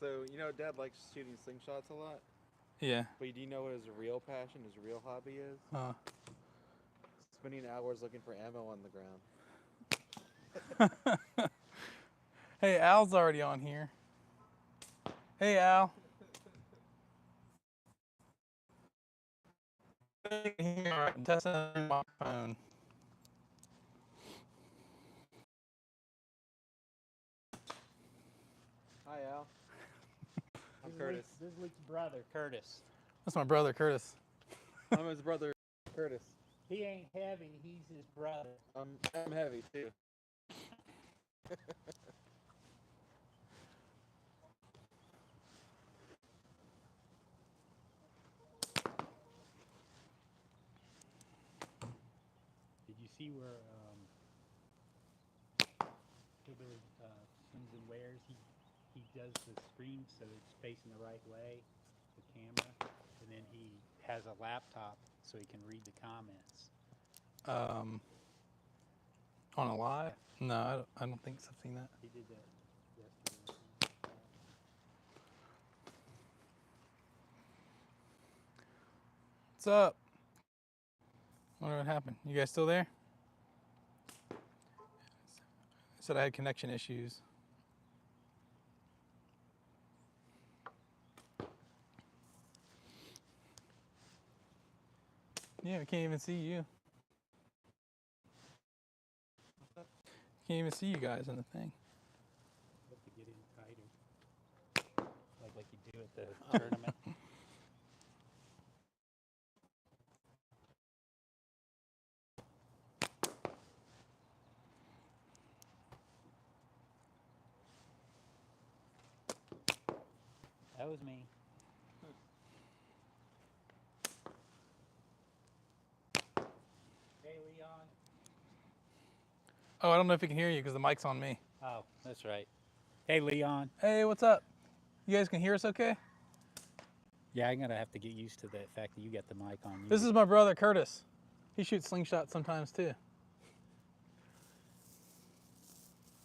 So, you know, Dad likes shooting slingshots a lot. Yeah. But do you know what his real passion, his real hobby is? Spending hours looking for ammo on the ground. Hey, Al's already on here. Hey, Al. Here, testing my phone. Hi, Al. I'm Curtis. This is Luke's brother, Curtis. That's my brother, Curtis. I'm his brother, Curtis. He ain't heavy, he's his brother. I'm heavy, too. Did you see where Slings and Wares, he does the screen so it's facing the right way, the camera, and then he has a laptop so he can read the comments. On a live? No, I don't think so. I've seen that. He did that yesterday. What's up? Wonder what happened. You guys still there? Said I had connection issues. Yeah, we can't even see you. Can't even see you guys in the thing. You have to get in tighter, like you do at the tournament. That was me. Hey, Leon. Oh, I don't know if you can hear you because the mic's on me. Oh, that's right. Hey, Leon. Hey, what's up? You guys can hear us okay? Yeah, I'm gonna have to get used to the fact that you got the mic on you. This is my brother, Curtis. He shoots slingshot sometimes too.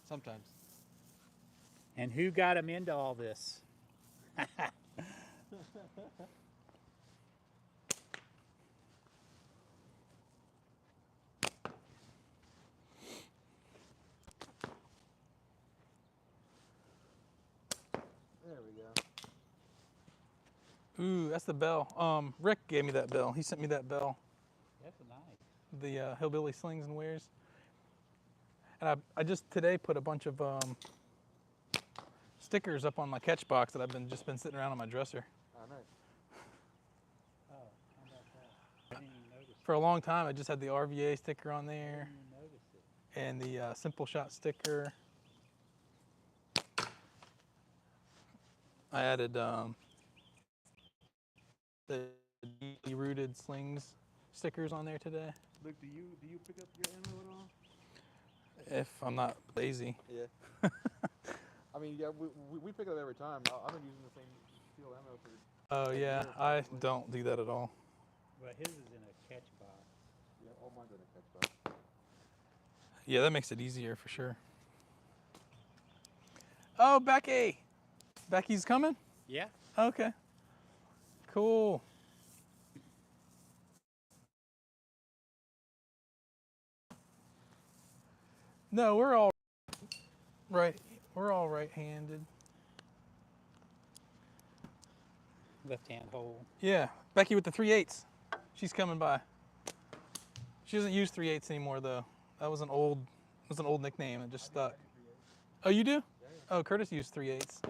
Sometimes. And who got him into all this? There we go. Ooh, that's the bell. Rick gave me that bell. He sent me that bell. That's nice. The Hillbilly Slings and Wares. And I just today put a bunch of stickers up on my catch box that I've just been sitting around on my dresser. Oh, nice. Oh, how about that? I didn't even notice. For a long time, I just had the RVA sticker on there. I didn't even notice it. And the Simple Shot sticker. I added the deeply rooted slings stickers on there today. Luke, do you pick up your ammo at all? If I'm not lazy. Yeah. I mean, yeah, we pick it up every time. I've been using the same steel ammo for. Oh yeah, I don't do that at all. Well, his is in a catch box. Yeah, all mine's in a catch box. Yeah, that makes it easier for sure. Oh, Becky! Becky's coming? Yeah. Okay. Cool. No, we're all right-handed. Left hand hole. Yeah, Becky with the 3/8. She's coming by. She doesn't use 3/8 anymore though. That was an old nickname that just stuck. Oh, you do? Yeah, yeah. Oh, Curtis used 3/8.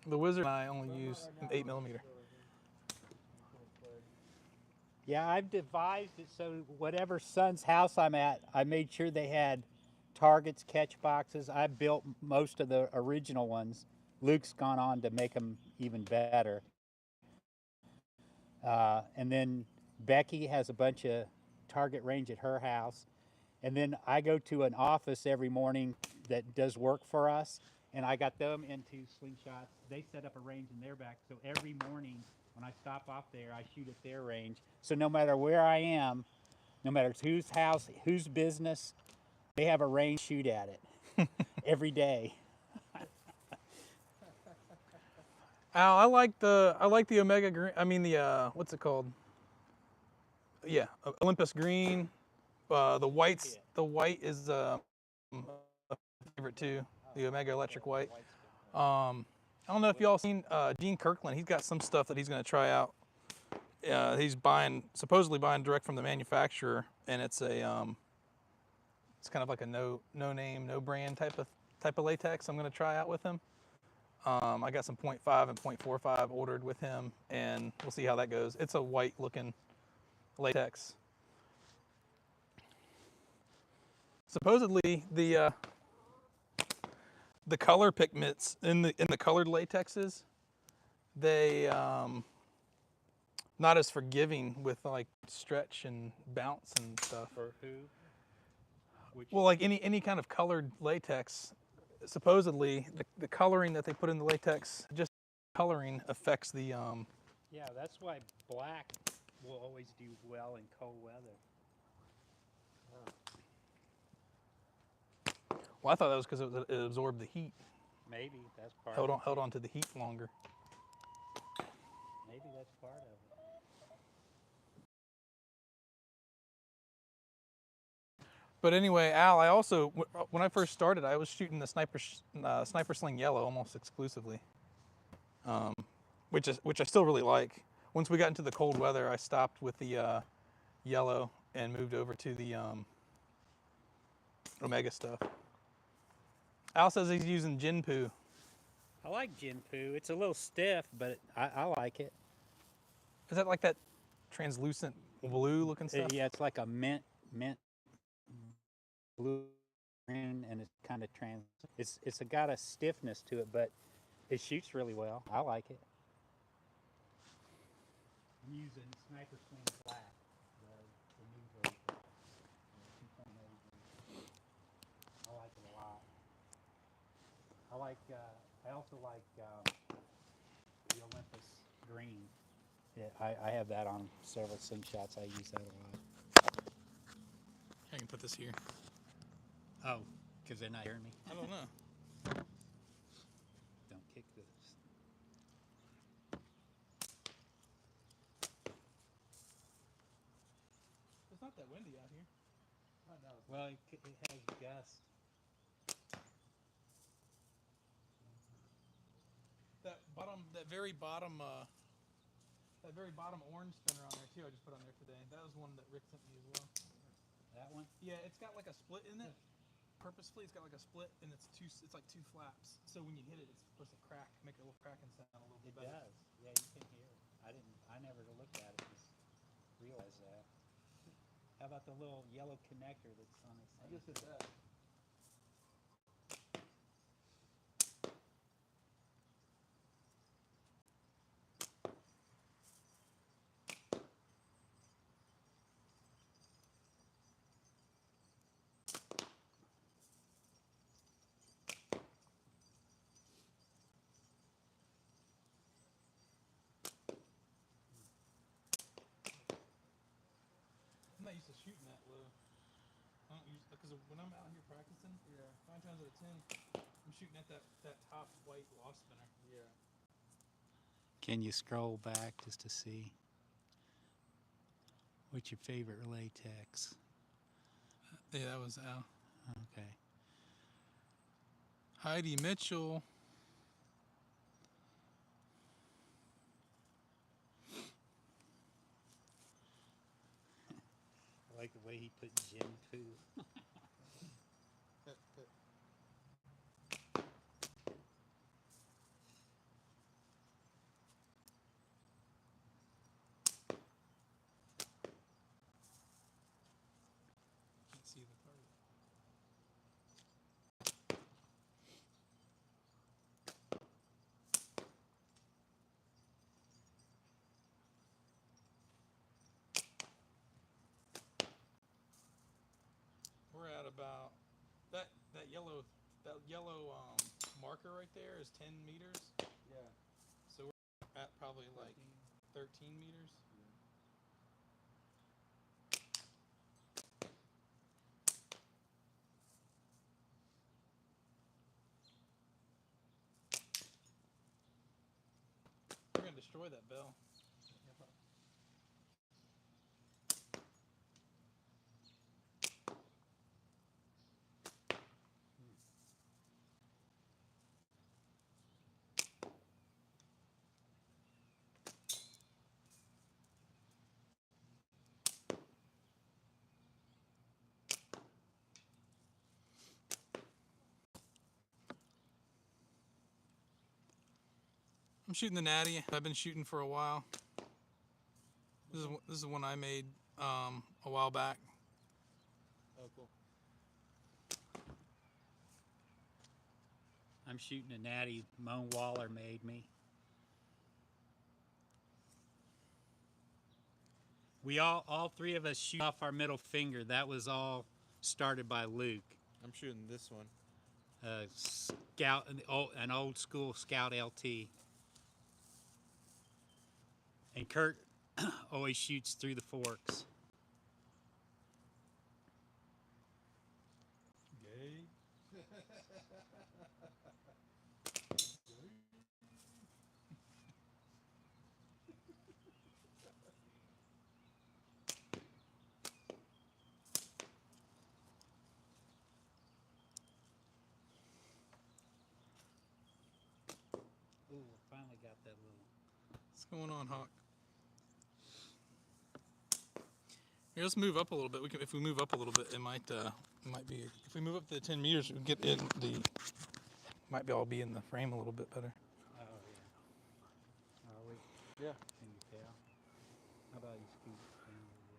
The Wizard and I only use an 8mm. Yeah, I've devised it so whatever son's house I'm at, I made sure they had targets, catch boxes. I built most of the original ones. Luke's gone on to make them even better. And then Becky has a bunch of target range at her house. And then I go to an office every morning that does work for us, and I got them into Slingshots. They set up a range in their back, so every morning when I stop off there, I shoot at their range. So no matter where I am, no matter whose house, whose business, they have a range, shoot at it every day. Al, I like the Omega green. I mean the what's it called? Yeah, Olympus green. The white is a favorite too. The Omega electric white. I don't know if y'all seen Gene Kirkland. He's got some stuff that he's going to try out. He's supposedly buying direct from the manufacturer, and it's it's kind of like a no name, no brand type of latex. I'm going to try out with him. I got some 0.5 and 0.45 ordered with him, and we'll see how that goes. It's a white looking latex. Supposedly the color pigments in the colored latexes, they not as forgiving with like stretch and bounce and stuff. For who? Well, like any kind of colored latex, supposedly the coloring that they put in the latex, just coloring affects the Yeah, that's why black will always do well in cold weather. Well, I thought that was because it absorbed the heat, Maybe that's part held on to the heat longer. Maybe that's part of it. But anyway, Al, I also when I first started, I was shooting the sniper sling yellow almost exclusively, which I still really like. Once we got into the cold weather, I stopped with the yellow and moved over to the Omega stuff. Al says he's using Jinpu. I like Jinpu. It's a little stiff, but I like it. Is that like that translucent blue looking stuff? Yeah, it's like a mint blue green, and it's kind of it's got a stiffness to it, but it shoots really well. I like it. I'm using Sniper Sling Black, the new version, 2.0. I like it a lot. I also like the Olympus green. Yeah, I have that on several slingshots. I use that a lot. I can put this here. Oh, because they're not hearing me? I don't know. Don't kick this. It's not that windy out here. I know. Well, it has gusts. That very bottom orange spinner on there too. I just put on there today. That was one that Rick sent me as well. That one? Yeah, it's got like a split in it. Purposefully, it's got like a split, and it's like two flaps. So when you hit it, it's supposed to make a little cracking sound a little bit It better. does. Yeah, you can hear it. I never looked at it. Just realized that. How about the little yellow connector that's on its I just did that. I'm not used to shooting that low. I don't use because when I'm out here practicing, 9 times out of 10, I'm shooting at that top white loft spinner. Yeah. Can you scroll back just to see? What's your favorite latex? Yeah, that was Al. Okay. Heidi Mitchell. I like the way he put Jinpu. Can't see the target. We're at about that yellow marker right there is 10 meters. Yeah. So we're at probably like 13 meters. destroy that bell. I'm shooting the Natty. I've been shooting for a while. This is one I made a while back. Oh, cool. I'm shooting a Natty Moan Waller made me. We all three of us shoot off our middle finger. That was all started by Luke. I'm shooting this one. Scout, an old school Scout LT. And Kurt always shoots through the forks. Gay. Ooh, finally got that little. What's going on, Hawk? Here, let's move up a little bit. If we move up a little bit, it might be. If we move up to the 10 meters, we get in the. Might be all be in the frame a little bit better. Oh yeah. Are we? Yeah. Can you tell? How about you scoot down a little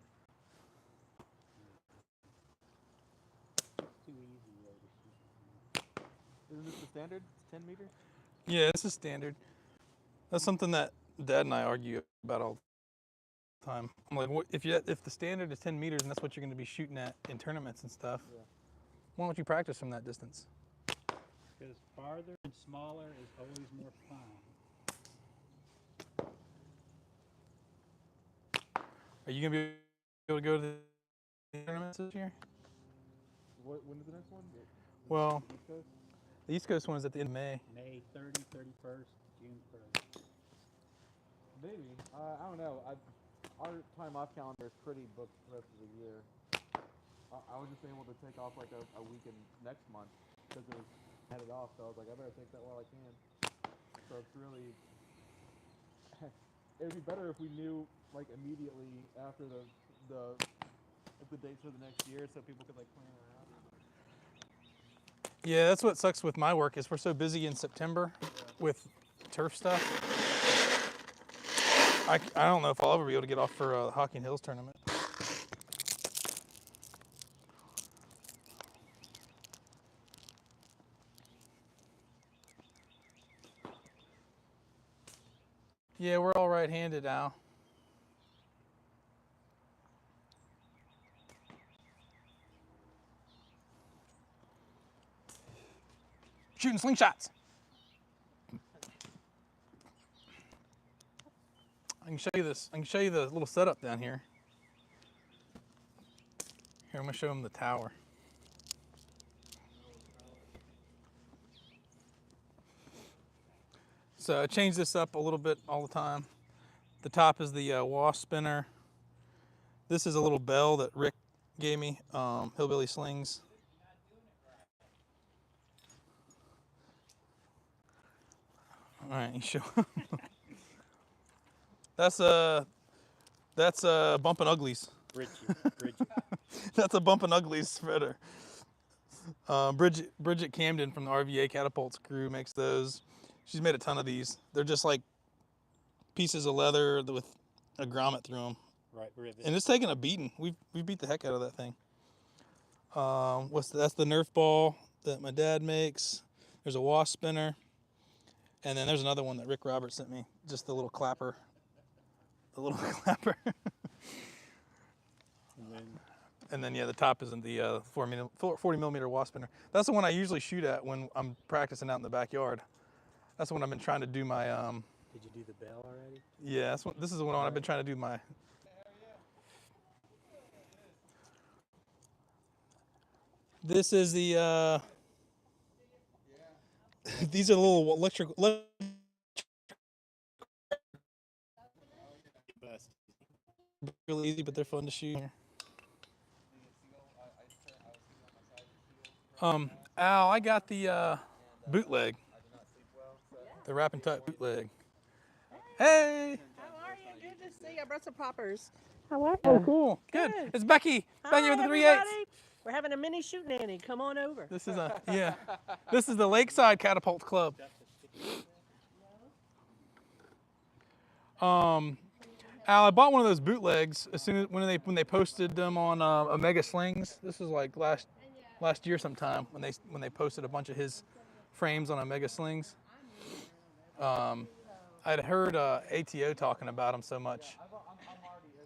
bit? It's too easy way to shoot. Isn't this the standard? It's 10 meters? Yeah, this is standard. That's something that Dad and I argue about all the time. I'm like, if the standard is 10 meters and that's what you're going to be shooting at in tournaments and stuff, Yeah. why don't you practice from that distance? Because farther and smaller is always more fun. Are you going to be able to go to the tournaments this year? When is the next one? Well, East Coast? the East Coast one is at the end of May. May 30, 31st, June 1st. Maybe. I don't know. Our time off calendar is pretty booked the rest of the year. I was just able to take off like a weekend next month because it was headed off. So I was like, I better take that while I can. So it's really. It'd be better if we knew like immediately after the dates for the next year, so people could like plan around. Yeah, that's what sucks with my work is we're so busy in September with turf stuff. I don't know if I'll ever be able to get off for a Hocking Hills tournament. Yeah, we're all right-handed now. Shooting slingshots. I can show you this. I can show you the little setup down here. Here, I'm gonna show them the tower. So I change this up a little bit all the time. The top is the wasp spinner. This is a little bell that Rick gave me, Hillbilly Slings. All right, you show. That's Bumpin' Uglies. Bridget. That's a Bumpin' Uglies spreader. Bridget Camden from the RVA Catapults crew makes those. She's made a ton of these. They're just like pieces of leather with a grommet through them. Right, rivet. And it's taking a beating. We beat the heck out of that thing. That's the Nerf ball that my dad makes. There's a wasp spinner. And then there's another one that Rick Roberts sent me. Just the little clapper. The little clapper. And then yeah, the top is in the 40 millimeter wasp spinner. That's the one I usually shoot at when I'm practicing out in the backyard. That's the one I've been trying to do my. Did you do the bell already? Yeah, this is the one I've been trying to do my. This is the. These are little electric really easy, but they're fun to shoot. Al, I got the bootleg, the wrap and tuck bootleg. Hey! How are you? Good to see you. I brought some poppers. How are you? Oh, cool. Good. It's Becky. Becky with the 3/8. Everybody. We're having a mini shoot nanny. Come on over. This is This is the Lakeside Catapult Club. Al, I bought one of those bootlegs as soon as when they posted them on Omega Slings. This was like last year sometime when they posted a bunch of his frames on Omega Slings. I'd heard ATO talking about them so much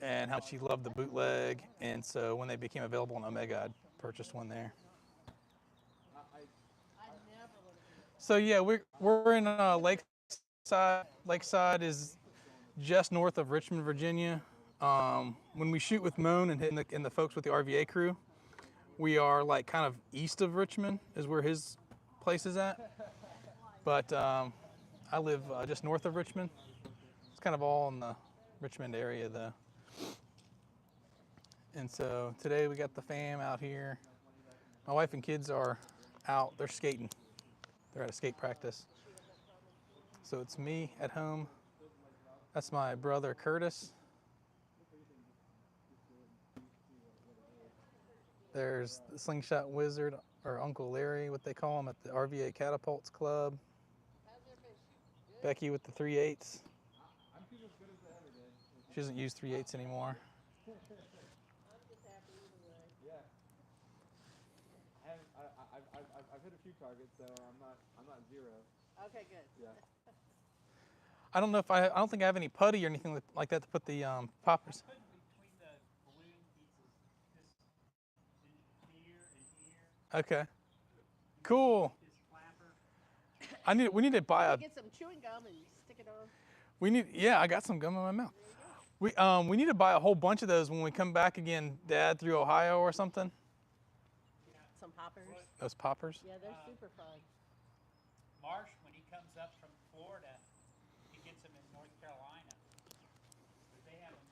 and how she loved the bootleg, and so when they became available on Omega, I purchased one there. So yeah, we're in Lakeside. Lakeside is just north of Richmond, Virginia. When we shoot with Moan and the folks with the RVA crew, we are like kind of east of Richmond is where his place is at. But I live just north of Richmond. It's kind of all in the Richmond area though. And so today we got the fam out here. My wife and kids are out, they're skating. They're at a skate practice. So it's me at home. That's my brother Curtis. There's the Slingshot Wizard, or Uncle Larry, what they call him at the RVA Catapults Club. Becky with the 3/8. She doesn't use 3/8 anymore. I've hit a few targets, so I'm not zero. Okay, good. Yeah. I don't know if I don't think I have any putty or anything like that to put the poppers. Okay. Cool. We need to buy a. Get some chewing gum and stick it on. I got some gum in my mouth. We need to buy a whole bunch of those when we come back again, Dad, through Ohio or something. Some poppers. Those poppers. Yeah, they're super fun. Marsh, when he comes up from Florida, he gets them in North Carolina. But they have them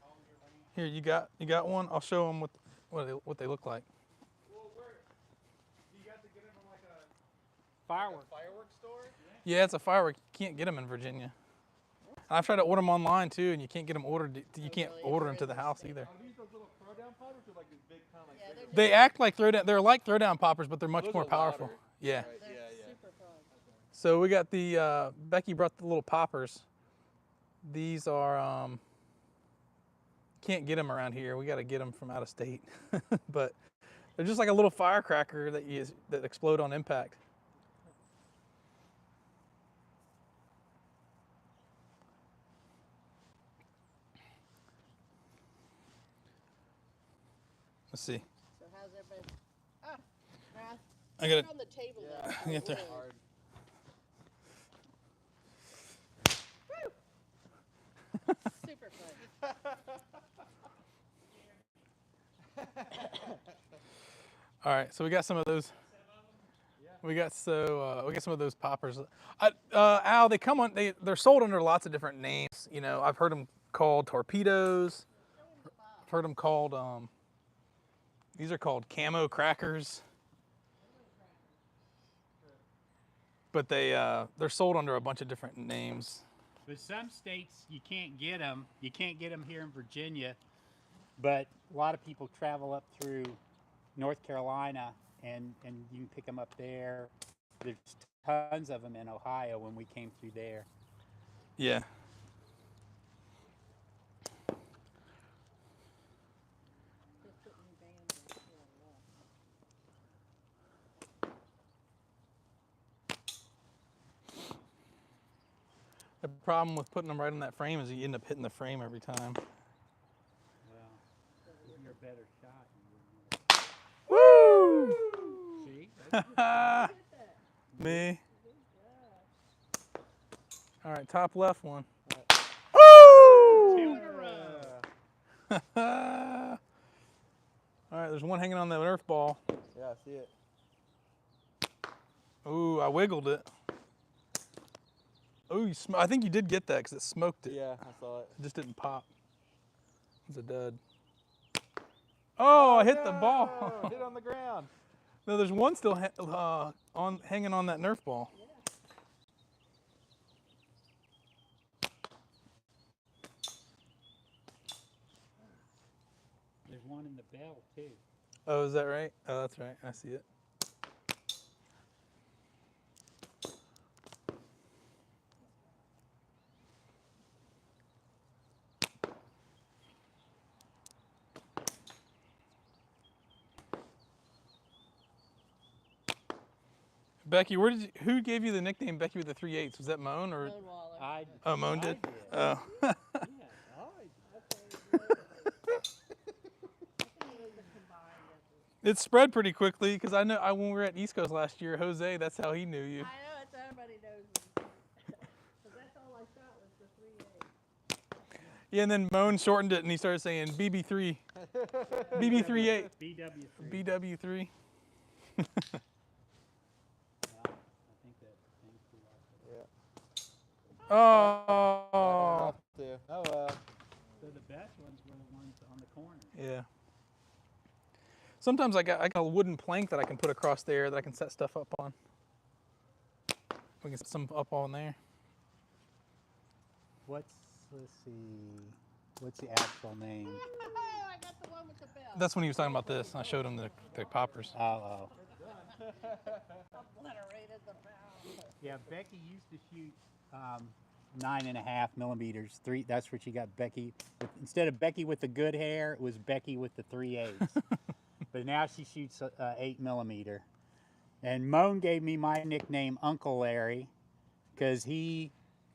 all year round. Here, you got one. I'll show them what they look like. Well, do you have to get them from like a Fireworks store? Yeah, it's a firework. You can't get them in Virginia. I've tried to order them online too, and you can't get them ordered. You can't order them to the house either. Are these those little throwdown poppers or like these big kind of like? Yeah, They act like throwdown. They're like throwdown poppers, but they're much more powerful. Yeah. Right, They're super fun. So we got the Becky brought the little poppers. These are can't get them around here. We got to get them from out of state, but they're just like a little firecracker that explode on impact. Let's see. So how's everybody? Ah, nah, I got it. put it on the table Yeah. though. You have to- hard. Super fun. All right, so we got some of those. We got some of those poppers. Al, they come on. They're sold under lots of different names. You know, I've heard them called torpedoes. I've heard them called. These are called camo crackers. But they're sold under a bunch of different names. But some states you can't get them. You can't get them here in Virginia. But a lot of people travel up through North Carolina and you can pick them up there. There's tons of them in Ohio when we came through there. Yeah. The problem with putting them right on that frame is you end up hitting the frame every time. Well, you're a better shot. Woo! See? Me. All right, top left one. Two in a row. All right, there's one hanging on the Nerf ball. Yeah, I see it. Ooh, I wiggled it. Ooh, I think you did get that because it smoked it. Yeah, I saw it. It just didn't pop. It's a dud. Oh, I hit the no! ball. Hit on the ground. No, there's one still hanging on that Nerf ball. There's one in the bell too. Oh, is that right? Oh, that's right. I see it. Becky, who gave you the nickname Becky with the 3/8? Was that Moan or? Lone Waller. Oh, Moan did. I did. Oh. Yeah, It spread pretty quickly because I know when we were at East Coast last year, Jose, that's how he knew you. I know, it's everybody knows me. Because that's all I shot was the 3/8. Yeah, and then Moan shortened it and he started saying BB3. BB38. BW3. BW3. I think that thing's too loud. Yeah. Oh. Oh well. So the best ones were the ones on the corner. Yeah. Sometimes I got a wooden plank that I can put across there that I can set stuff up on. We can set some up on there. Let's see, what's the actual name? I got the one with the bell. That's when he was talking about this. I showed him the poppers. Oh. Obliterated the bell. Yeah, Becky used to shoot 9.5 millimeters. That's where she got Becky. Instead of Becky with the good hair, it was Becky with the 3/8. But now she shoots 8 millimeter. And Moan gave me my nickname Uncle Larry because he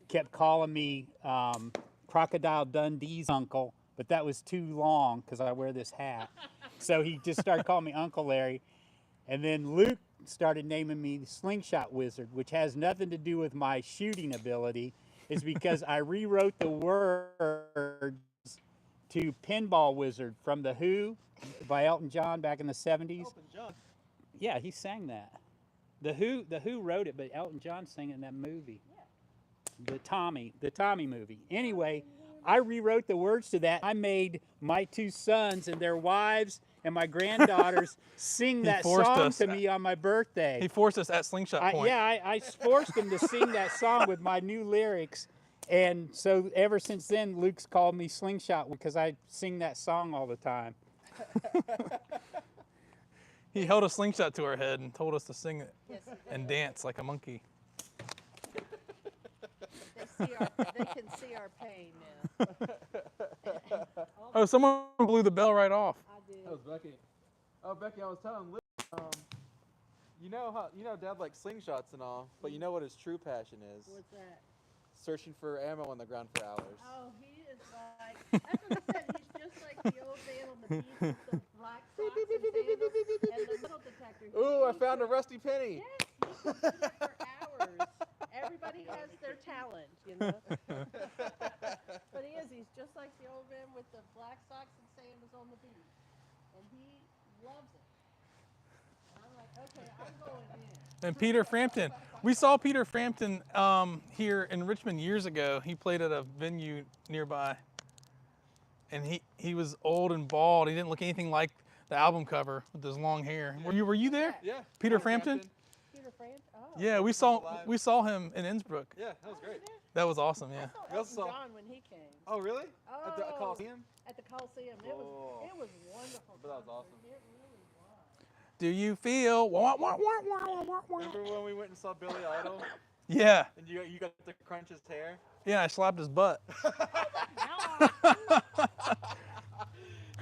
kept calling me Crocodile Dundee's uncle, but that was too long because I wear this hat. So he just started calling me Uncle Larry. And then Luke started naming me the Slingshot Wizard, which has nothing to do with my shooting ability. It's because I rewrote the words to Pinball Wizard from The Who by Elton John back in the 70s. Elton John. Yeah, he sang that. The Who wrote it, but Elton John sang it in that movie. The Tommy movie. Anyway, I rewrote the words to that. I made my two sons and their wives and my granddaughters sing that song to me on my birthday. He forced us at Slingshot Point. I forced them to sing that song with my new lyrics. And so ever since then, Luke's called me Slingshot because I sing that song all the time. He held a slingshot to our head and told us to sing it Yes, and dance like a monkey. they can see our pain now. Oh, someone blew the bell right off. I did. That was Becky. Oh, Becky, I was telling Liz, you know Dad likes slingshots and all, but you know what his true passion is? What's that? Searching for ammo on the ground for hours. Oh, he is like, that's what I said, he's just like the old man on the beach with the black socks and sandals and the metal detector. Ooh, I found a rusty penny. Yes, he can do that for hours. Everybody has their talent, you know. But he's just like the old man with the black socks and sandals on the beach. And he loves it. And I'm like, okay, I'm going in. And Peter Frampton. We saw Peter Frampton here in Richmond years ago. He played at a venue nearby. And he was old and bald. He didn't look anything like the album cover with his long hair. Were you there? Yeah. Peter Frampton? Peter Frampton? Oh. Yeah, we saw him in Innsbruck. Yeah, that was great. That was awesome, yeah. I We also saw saw- Elton John when he came. Oh, really? At the Oh. Coliseum? At the Coliseum. Oh. It was wonderful. But that was concert. awesome. It really was. Do you feel? Wah, wah, wah, wah, wah, wah. Remember when we went and saw Billy Idol Yeah, and you got to crunch his hair? yeah. I slapped his butt.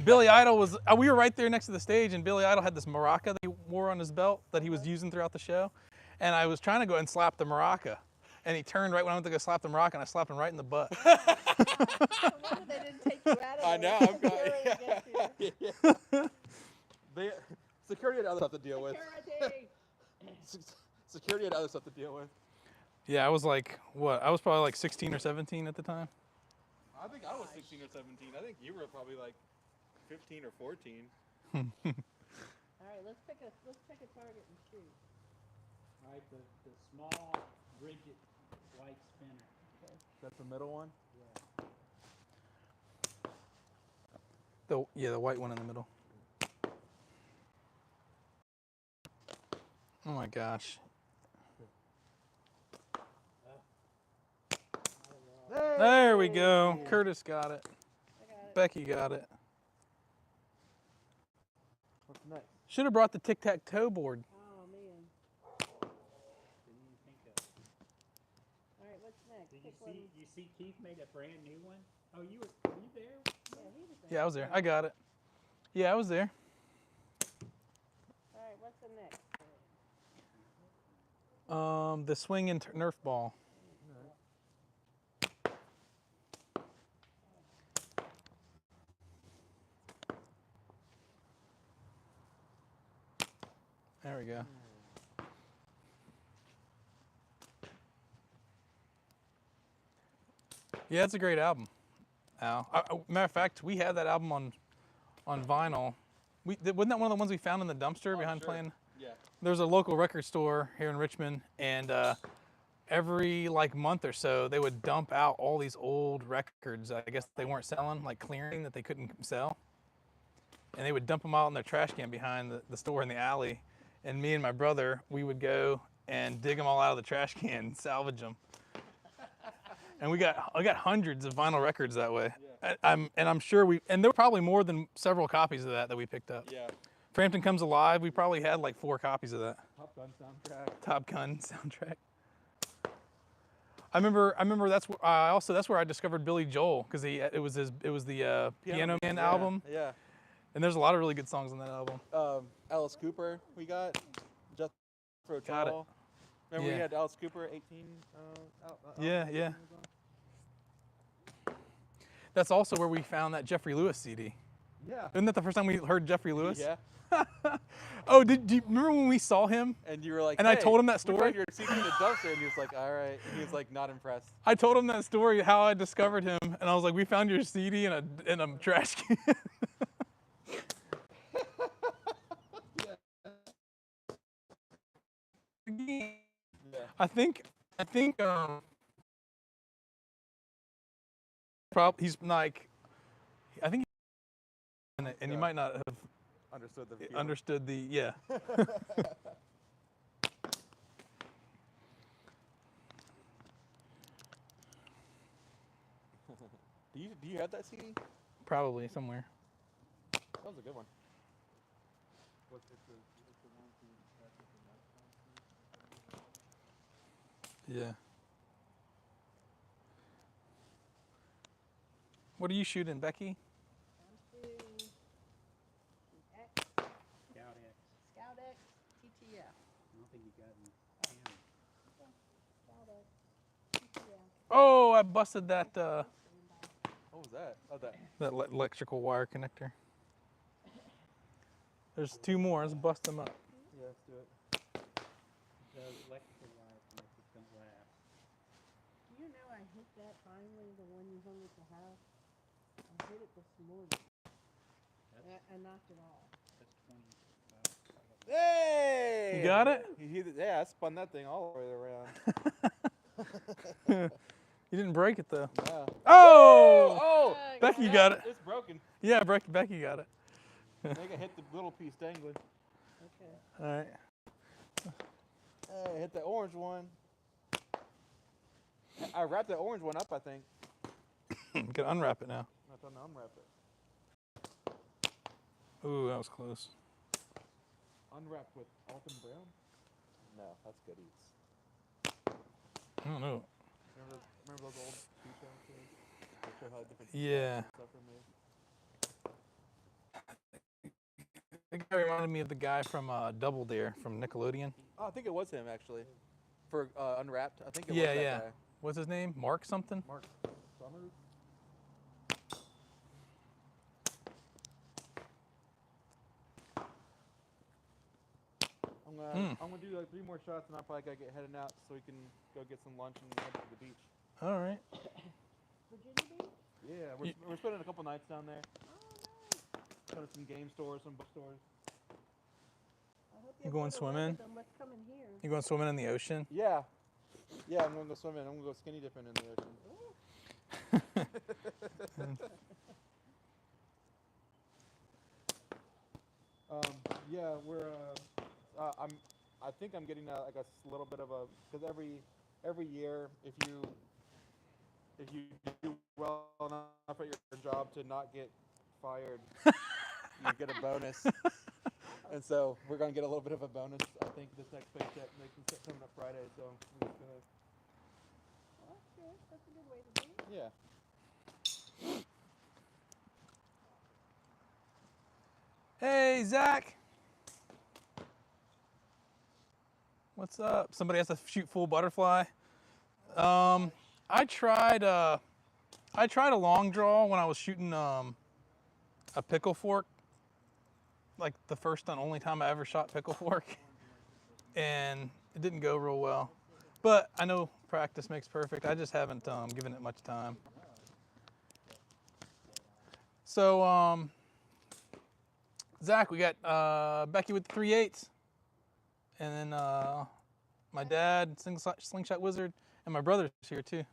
Billy Idol was. We were right there next to the stage, and Billy Idol had this maraca that he wore on his belt that he was using throughout the show, and I was trying to go and slap the maraca, and he turned right when I went to go slap the maraca, and I slapped him right in the butt. No wonder they didn't take you out of I there. know. I'm Security going. gets you. They, security had other stuff to deal with. Security. Security had other stuff to deal with. Yeah, I was like, what? I was probably like 16 or 17 at the time. I think I was 16 or 17. I think you were probably like 15 or 14. All right, let's pick a target and shoot. All right, the small Bridget white spinner. That's the middle one. The white one in the middle. Oh my gosh. There we go. Curtis got it. I got it. Becky got it. What's next? Should have brought the tic-tac-toe board. Oh man. Didn't even think of it. All right, what's next? Did Pick you one. see? You see, Keith made a brand new one. Oh, were you there? Yeah, he was there. Yeah, I was there. I got it. Yeah, I was there. All right, what's the next? The swing and Nerf ball. There we go. Yeah, it's a great album. Al. Matter of fact, we had that album on vinyl. Wasn't that one of the ones we found in the dumpster behind playing? Yeah. There's a local record store here in Richmond, and every like month or so, they would dump out all these old records. I guess they weren't selling, like clearing that they couldn't sell, and they would dump them out in their trash can behind the store in the alley. And me and my brother, we would go and dig them all out of the trash can and salvage them. And I got hundreds of vinyl records that way. Yeah. I'm sure and there were probably more than several copies of that we picked up. Yeah. Frampton Comes Alive, we probably had like 4 copies of that. Top Gun soundtrack. Top Gun soundtrack. I remember that's where I discovered Billy Joel, because it was the Piano Man album, Yeah. and there's a lot of really good songs on that album. Alice Cooper, we got. Jethro Got it. Tull. Remember Yeah. we had Alice Cooper 18. Yeah. That's also where we found that Jeffrey Lewis CD. Yeah. Isn't that the first time we heard Jeffrey Lewis? Yeah. Oh, do you remember when we saw him? And you were like, And hey, I told him that we story? found your CD in the dumpster, and he was like, all right. And he was like, not impressed. I told him that story, how I discovered him, and I was like, we found your CD in a trash can. Yeah. I think he's like, I think, and you might not have understood the yeah. Do you have that CD? Probably somewhere. That was a good one. Yeah. What are you shooting, Becky? I'm shooting X, Scout X. Scout X, TTF. I don't think you got any. Scout X, TTF. Oh, I busted that What was that? Oh, that. electrical wire connector. There's 2 more. Let's bust them up. Yeah, let's do it. The electrical wire connectors don't last. Do you know I hit that finally, the one you hung at the house? I hit it this morning. I knocked it off. That's 25. Hey! You got it? Yeah, I spun that thing all the way around. You didn't break it though. Yeah. Oh! Oh! Becky got it. It's broken. Yeah, Becky got it. I think I hit the little piece dangling. Okay. All right. Hey, I hit the orange one. I wrapped the orange one up, I think. You can unwrap it now. I'm trying to unwrap it. Ooh, that was close. Unwrapped with Alton Brown? No, that's good eats. I don't know. Remember those old beach episodes? They show how different Yeah. stuff are made. That guy reminded me of the guy from Double Dare from Nickelodeon. Oh, I think it was him actually. For Unwrapped, I think it was Yeah, that yeah. guy. What's his name? Mark something? Mark Summers. I'm gonna do like 3 more shots, and I probably gotta get heading out so we can go get some lunch and head to the beach. All right. Virginia Beach? Yeah, we're spending a couple nights down there. Go to some game stores, some bookstores. I hope You have going better swimming? weather than what's coming here. You going swimming in the ocean? Yeah. Yeah, I'm gonna go swimming. I'm gonna go skinny dipping in the ocean. Yeah, I think I'm getting like a little bit of a, because every year if you do well enough at your job to not get fired, you get a bonus. And so we're gonna get a little bit of a bonus. I think this next paycheck coming up Friday. So we're just gonna. Well, that's good. That's a good way to do it. Yeah. Hey, Zach. What's up? Somebody has to shoot full butterfly. I tried a long draw when I was shooting a pickle fork, like the first and only time I ever shot pickle fork, and it didn't go real well. But I know practice makes perfect. I just haven't given it much time. So Zach, we got Becky with the 3/8, and then my dad, Slingshot Wizard, and my brother's here too.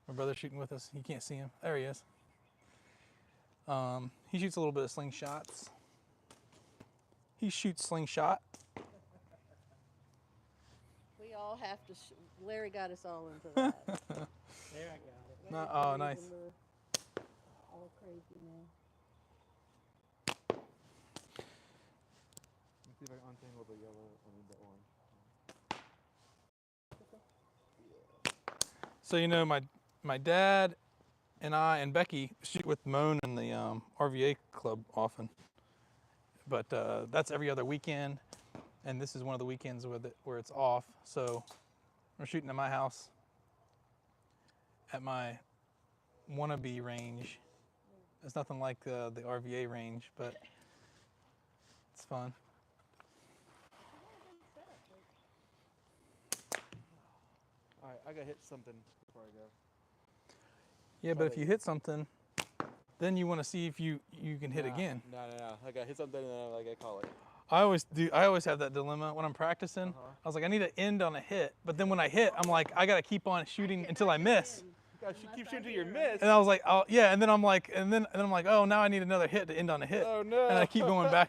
My brother's shooting with us. You can't see him. There he is. He shoots a little bit of slingshots. He shoots slingshot. We all have to. Larry got us all into that. There, I got it. No, Larry's oh, not nice. even, all crazy now. Let's see if I can untangle the yellow. The orange. So you know, my dad and I and Becky shoot with Moan in the RVA club often, but that's every other weekend, and this is one of the weekends where it's off. So we're shooting at my house, at my wannabe range. It's nothing like the RVA range, but it's fun. All right, I gotta hit something before I go. Yeah, but if you hit something, then you want to see if you can hit again. No. I gotta hit something and then I call it. I always have that dilemma when I'm practicing. I was like, I need to end on a hit, but then when I hit, I'm like, I gotta keep on shooting until I miss. You gotta keep shooting till you miss. And I was like, oh yeah, and then I'm like, oh, now I need another hit to end on a hit. Oh no! And I keep going back,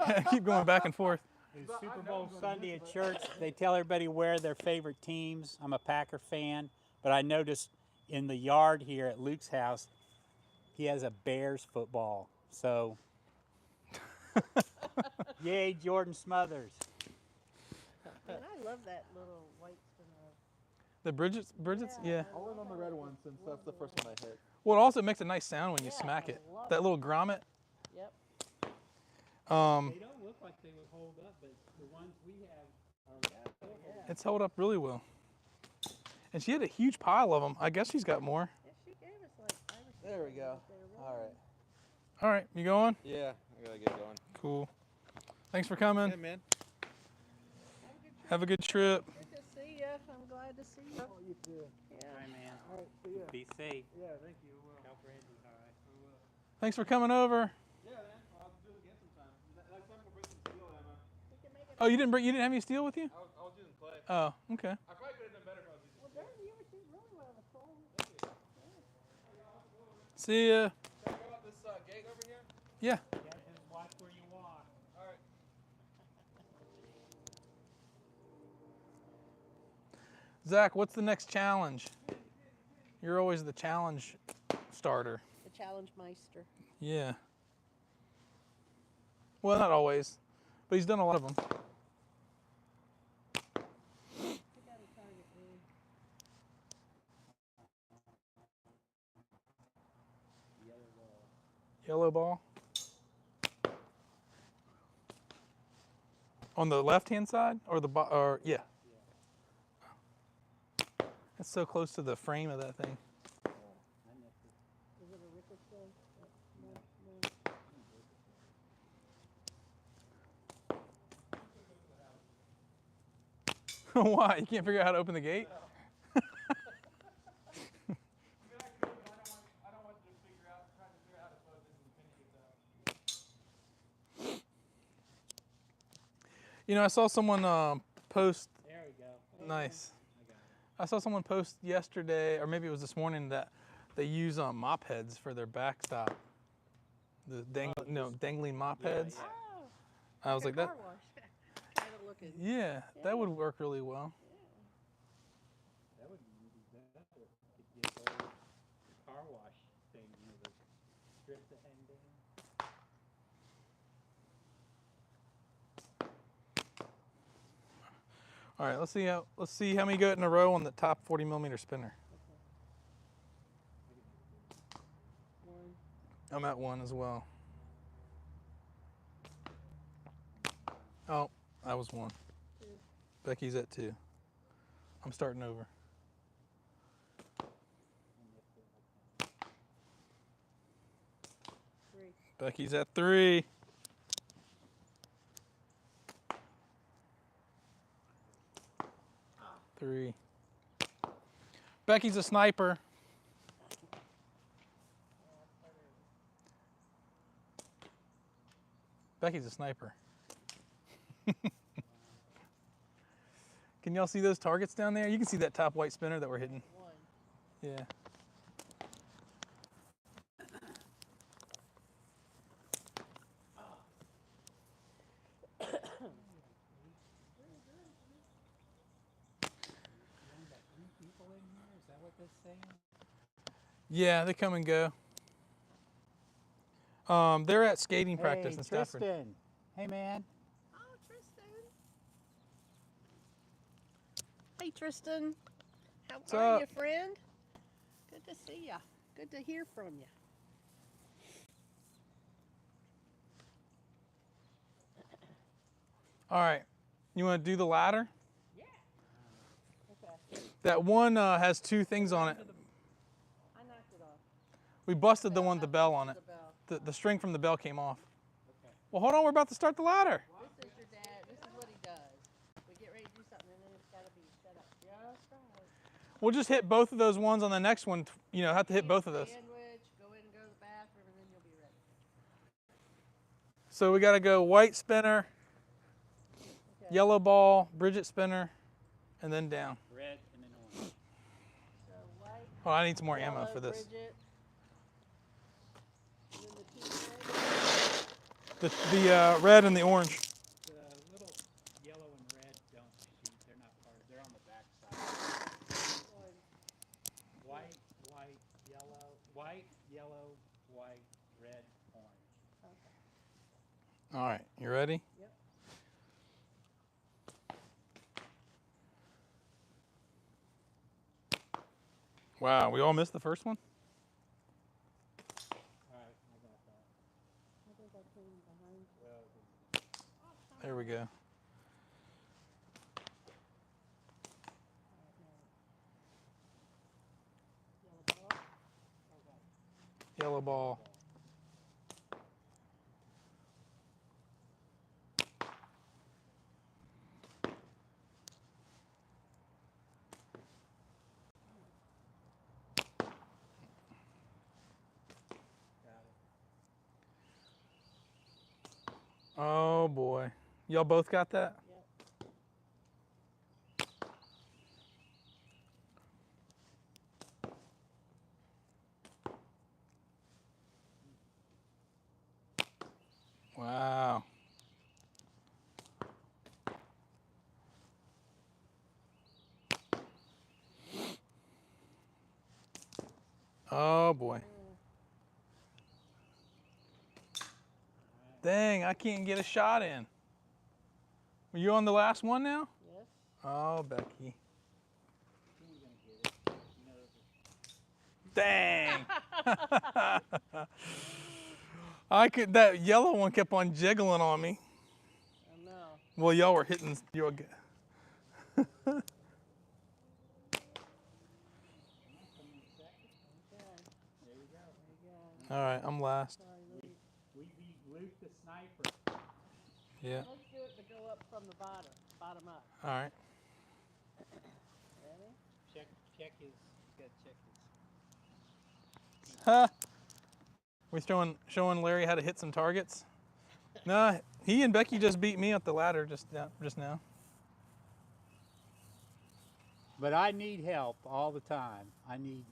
and forth. It's Super Bowl Sunday at church. They tell everybody wear their favorite teams. I'm a Packer fan, but I noticed in the yard here at Luke's house, he has a Bears football. So, yay, Jordan Smothers. And I love that little white spinner. The Bridget's, yeah. I'll end on the red one since that's the first one I hit. Well, it also makes a nice sound when you Yeah, smack I it. love That little grommet. Yep. They don't look like they would hold up, but the ones we have are It's held up really well. And she had a huge pile of them. I guess she's got more. Yeah, she gave us like 5 or 6. There we go. but they're All really- right. All right, you going? Yeah, I gotta get going. Cool. Thanks for coming. Yeah, man. Have a good trip. Good to see you. I'm glad to see you. Oh, you too. Yeah. Hi, man. All right, see ya. Be safe. Yeah, thank you. Tell Brandy hi. Thanks for coming over. Yeah, man. I'll do it again sometime. Next time we'll bring some steel, Emma. We can make it. Oh, you didn't have any steel with you? I was using clay. Oh, okay. I probably could have done better if I was using Well, clay. Darren, you were shooting really well with Cole. See ya. Can I go out this gate over here? Yeah. Yeah, just watch where you walk. All right. Zach, what's the next challenge? You're always the challenge starter. The challenge meister. Yeah. Well, not always, but he's done a lot of them. We got a target man. Yellow ball. On the left-hand side, or or yeah. That's so close to the frame of that thing. Is it a ricochet? No. Why? You can't figure out how to open the gate? You know, I saw someone post. There we go. Nice. I got it. I saw someone post yesterday, or maybe it was this morning, that they use mop heads for their backstop. The dangling mop heads. Oh, I was like, car that. wash. Kind of looking. Yeah, that would work really well. That would be better. Could get old car wash thing, you know, the strips that hang down. All right, let's see how many go in a row on the top 40 millimeter spinner. One. I'm at 1 as well. Oh, I was 1. Two. Becky's at 2. I'm starting over. Three. Becky's at 3. Three. Becky's a sniper. Becky's a sniper. Can y'all see those targets down there? You can see that top white spinner that we're hitting. One. Yeah. People in here? Is that what this saying? Yeah, they come and go. They're at skating practice Hey, in Stafford. Tristan. Hey, man. Oh, Tristan. Hey, Tristan. How What's are up? you, friend? Good to see ya. Good to hear from you. All right. You want to do the ladder? Yeah. Okay. That one has 2 things on it. I knocked it off. We busted the one with the bell on it. The bell. The string from the bell came off. Okay. Well, hold on. We're about to start the ladder. This is your dad. This is what he does. We get ready to do something, and then it's got to be set up just right. We'll just hit both of those ones on the next one. You know, have to hit both of those. Sandwich, go in and go to the bathroom, and then you'll be ready. So we got to go white spinner, Okay. yellow ball, Bridget spinner, and then down. Red and then orange. So white, Oh, I need some more ammo yellow, for this. Bridget, and then the two reds. The red and the orange. The little yellow and red don't shoot. They're not part of. They're on the back side. One. White, white, yellow, white, yellow, white, red, orange. Okay. All right, you ready? Yep. Wow, we all missed the first one? All right, I got that. I think I came behind. Well, There we go. Yellow ball. Yellow ball. got it. Oh boy. Y'all both got that? Yep. Wow. Oh boy. Dang, I can't get a shot in. Are you on the last one now? Yes. Oh, Becky. You ain't gonna get it. You know, Dang. That yellow one kept on jiggling on me. I know. Well, y'all were hitting your. come in second. Okay. There you go. There you go. All right, I'm last. Sorry, Luke. We beat Luke the sniper. Yeah. Let's do it to go up from the bottom up. All right. Ready? Check his. Got to check his. Huh. We showing Larry how to hit some targets. Nah, he and Becky just beat me up the ladder just now. But I need help all the time. I need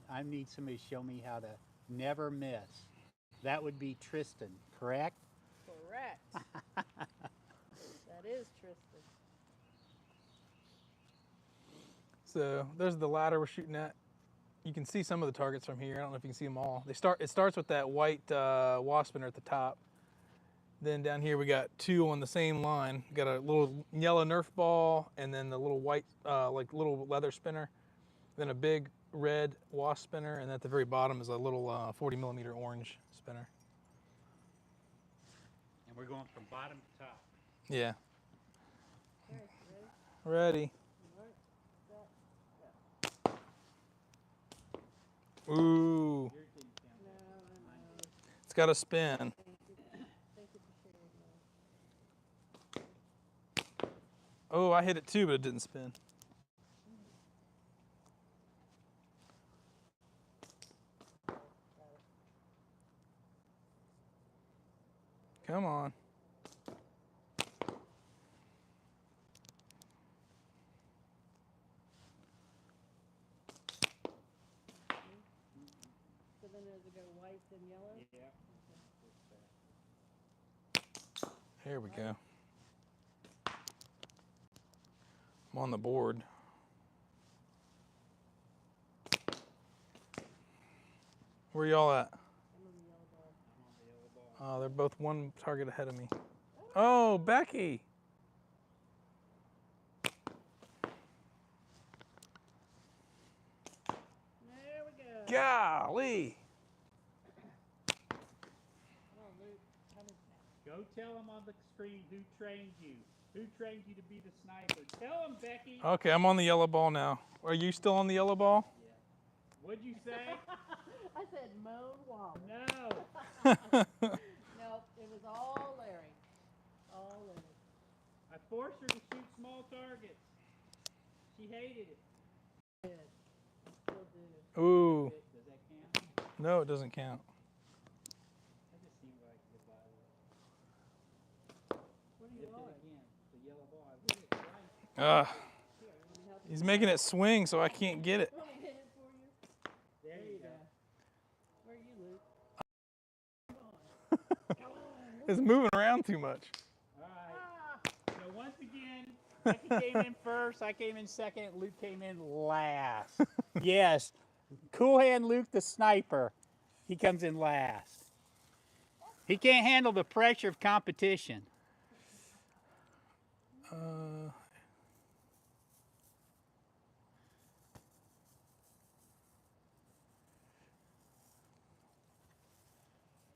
somebody to show me how to never miss. That would be Tristan, correct? Correct. That is Tristan. So there's the ladder we're shooting at. You can see some of the targets from here. I don't know if you can see them all. It starts with that white wasp spinner at the top. Then down here we got two on the same line. We got a little yellow Nerf ball, and then the little white, like little leather spinner. Then a big red wasp spinner, and at the very bottom is a little 40 millimeter orange spinner. And we're going from bottom to top. Yeah. Okay, ready? Ready. All right, set. Ooh. Yours didn't count. No, I know. It's got a spin. Thank you for sharing that. Oh, I hit it too, but it didn't spin. Come on. So then does it go white then yellow? Yeah. Here we go. I'm on the board. Where y'all at? I'm on the yellow ball. I'm on the yellow ball. Oh, they're both one target ahead of me. Oh, Becky. There we go. Golly. Come on, Luke. Come in. Go tell them on the screen who trained you. Who trained you to be the sniper? Tell them, Becky. Okay, I'm on the yellow ball now. Are you still on the yellow ball? Yeah. What'd you say? I said moan wall. No. Nope, it was all Larry. All Larry. I forced her to shoot small targets. She hated it. Good. I still do. Ooh. Does that count? No, it doesn't count. I just seemed like I could get by with it. What are Hit you it on? again. The yellow ball. I hit it right. Ah, Here, let me help you. he's making it swing, so I can't get it. Want me to hit it for you? There you go. Where are you, Luke? It's moving around too much. All right. Ah! So once again, Becky came in first. I came in second. Luke came in last. Yes. Cool Hand Luke, the sniper. He comes in last. He can't handle the pressure of competition.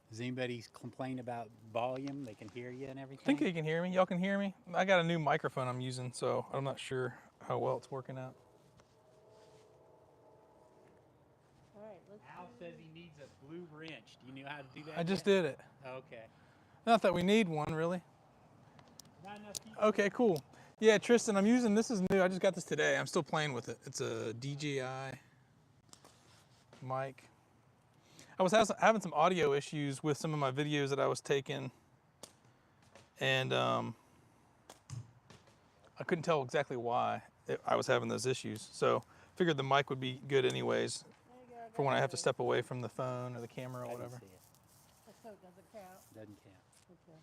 Does anybody complain about volume? They can hear you and everything? I think you can hear me. Y'all can hear me. I got a new microphone I'm using, so I'm not sure how well it's working out. All right, let's Al says he needs a blue wrench. Do you know how to do that? I just yet? did it. Okay. Not that we need one, really. Not enough people. Okay, cool. Yeah, Tristan, I'm using, this is new. I just got this today. I'm still playing with it. It's a DJI mic. I was having some audio issues with some of my videos that I was taking, and I couldn't tell exactly why I was having those issues. So figured the mic would be good anyways there you go. for when I have to step away from the phone or the camera or I didn't whatever. see it. So it doesn't count. Doesn't count. Okay.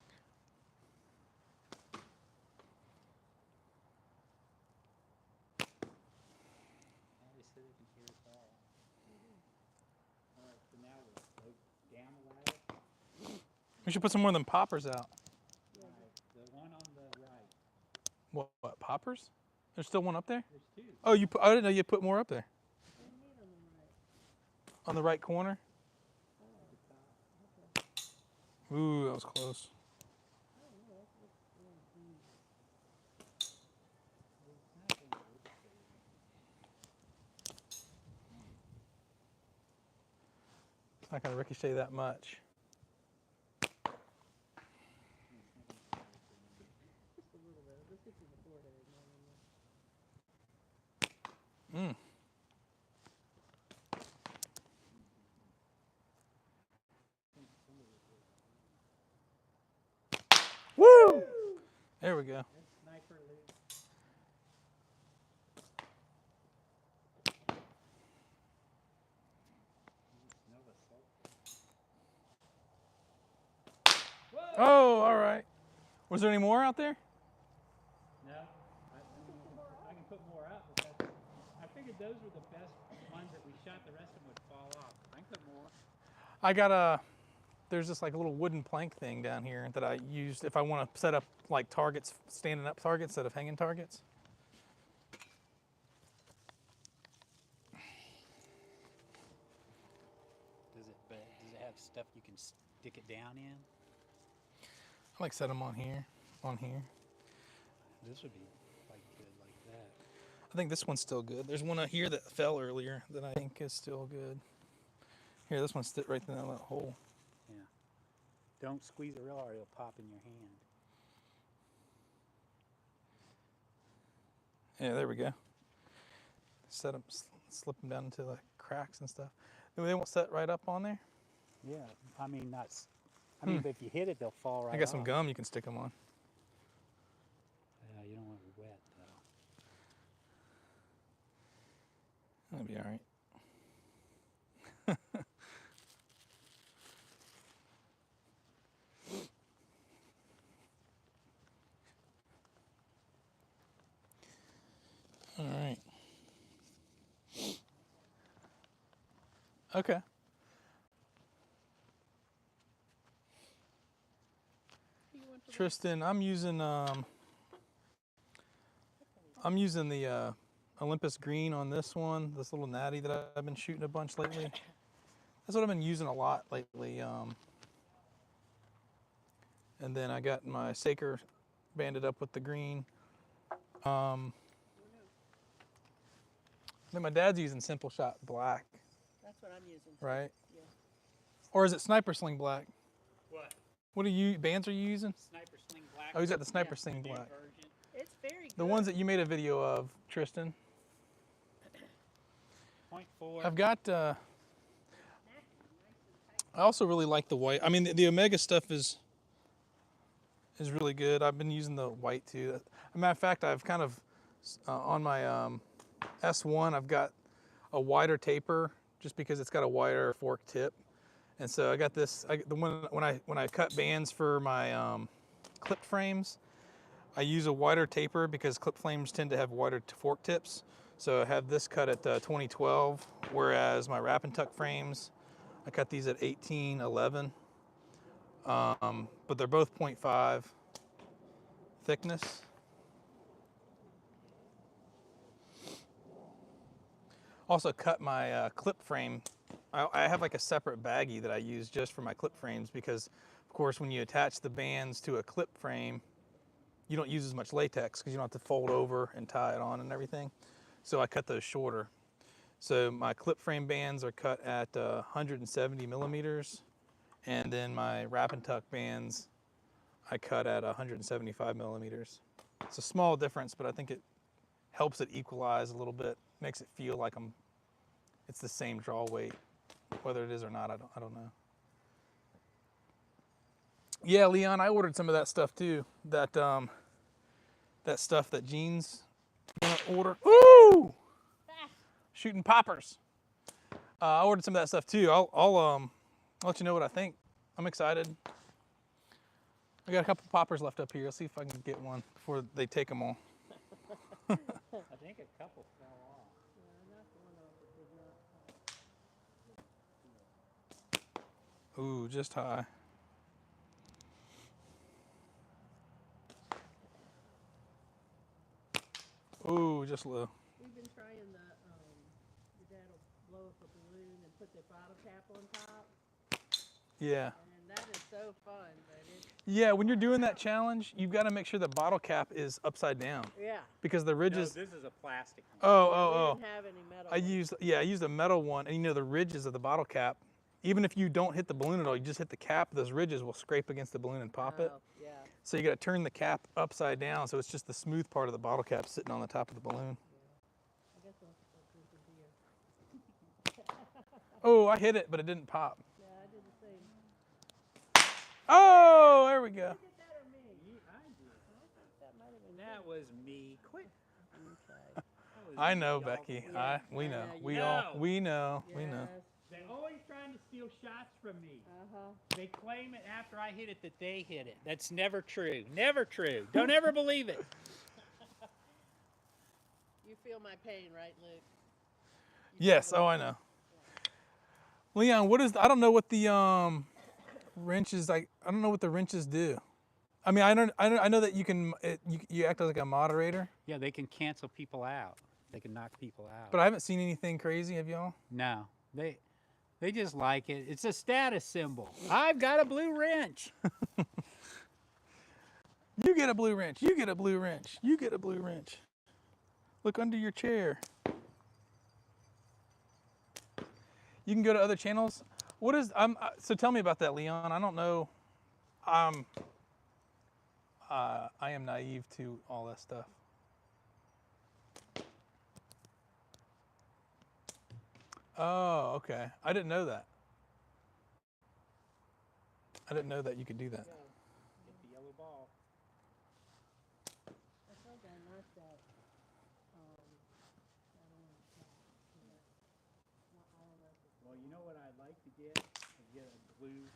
They said they can hear us all. All right, so now we'll go down the ladder. We should put some more of them poppers out. All right, the one on the right. What poppers? There's still one up there? There's two. Oh, I didn't know you put more up there. What do you mean on the right? On the right corner? Oh, At the top. okay. Ooh, that was close. Oh, no, that looks really deep. It's not gonna work very well. It's not going to ricochet that much. Just a little bit. This is the forehead. No, no, no. Mm. Woo! There we go. That's sniper Luke. Smell the salt. Whoa! Oh, all right. Was there any more out there? those were the best ones that we shot. The rest of them would fall off. I can put more. I got there's this like a little wooden plank thing down here that I used if I want to set up like targets, standing up targets instead of hanging targets. Does it have stuff you can stick it down in? I like set them on here, This would be like good like that. I think this one's still good. There's one out here that fell earlier that I think is still good. Here, this one's right in that hole. Yeah. Don't squeeze it real hard; it'll pop in your hand. Yeah, there we go. Set them, slip them down into the cracks and stuff. They won't set right up on there. Yeah, I mean not. I mean, but if you hit it, they'll fall right. I got some off. gum you can stick them on. Yeah, you don't want to be wet though. That'll be all right. All right. Okay. Tristan, I'm using the Olympus green on this one, this little natty that I've been shooting a bunch lately. That's what I've been using a lot lately. And then I got my Saker banded up with the green. I think my dad's using Simple Shot Black, That's what I'm using. right? Yeah. Or is it Sniper Sling Black? What? What bands are you using? Sniper Sling Black. Oh, he's got the Sniper Yeah. Sling Black. Version. It's very good. The ones that you made a video of, Tristan. 0.4. I've got, I also really like the white. I mean, the Omega stuff is really good. I've been using the white too. As a matter of fact, I've kind of, on my S1, I've got a wider taper just because it's got a wider fork tip. And so I got this, when I cut bands for my clipped frames, I use a wider taper because clip frames tend to have wider fork tips. So I have this cut at 2012, whereas my wrap and tuck frames, I cut these at 1811. But they're both 0.5 thickness. Also cut my clip frame. I have like a separate baggie that I use just for my clip frames because, of course, when you attach the bands to a clip frame, you don't use as much latex because you don't have to fold over and tie it on and everything. So I cut those shorter. So my clip frame bands are cut at 170 millimeters, and then my wrap and tuck bands I cut at 175 millimeters. It's a small difference, but I think it helps it equalize a little bit, makes it feel like it's the same draw weight. Whether it is or not, I don't know. Yeah, Leon, I ordered some of that stuff too. That stuff that Gene's gonna order. Ooh! Shooting poppers. I ordered some of that stuff too. I'll let you know what I think. I'm excited. I got a couple poppers left up here. I'll see if I can get one before they take them all. I think a couple fell off. Ooh, just high. Ooh, just low. We've been trying your dad will blow up a balloon and put the bottle cap on top. Yeah. And that is so fun, but it's, Yeah, when you're doing that challenge, you've got to make sure the bottle cap is upside down yeah. because the No, ridges. this is a plastic one. Oh, We oh, didn't have any metal. oh. I used a metal one, and you know the ridges of the bottle cap. Even if you don't hit the balloon at all, you just hit the cap. Those ridges will scrape against the balloon and pop it. Oh, yeah. So you got to turn the cap upside down, so it's just the smooth part of the bottle cap sitting on the top of the balloon. I guess I'll drink a beer. Oh, I hit it, but it didn't pop. Yeah, I did the same. Oh, there we go. Did that or me? I did. That might have been That was me. Quit. Okay. That was I know, me all Becky. the way. We know. Yeah, We you all. know. We know. We know. Yes. They're always trying to steal shots from me. Uh-huh. They claim it after I hit it that they hit it. That's never true. Never true. Don't ever believe it. You feel my pain, right, Luke? Yes. Oh, I know. Leon, what is? I don't know what the wrenches. I don't know what the wrenches do. I mean, I know that you can. You act as like a moderator, Yeah, they can cancel people out. They can knock people out. but I haven't seen anything crazy. Have y'all? No, they just like it. It's a status symbol. I've got a blue wrench. You get a blue wrench. You get a blue wrench. You get a blue wrench. Look under your chair. You can go to other channels. What is? So tell me about that, Leon. I don't know. I am naive to all that stuff. Oh, okay. I didn't know that. I didn't know that you could do that. Get the yellow ball. I told you I knocked out. I don't know. Well, you know what I'd like to get? Is get a blue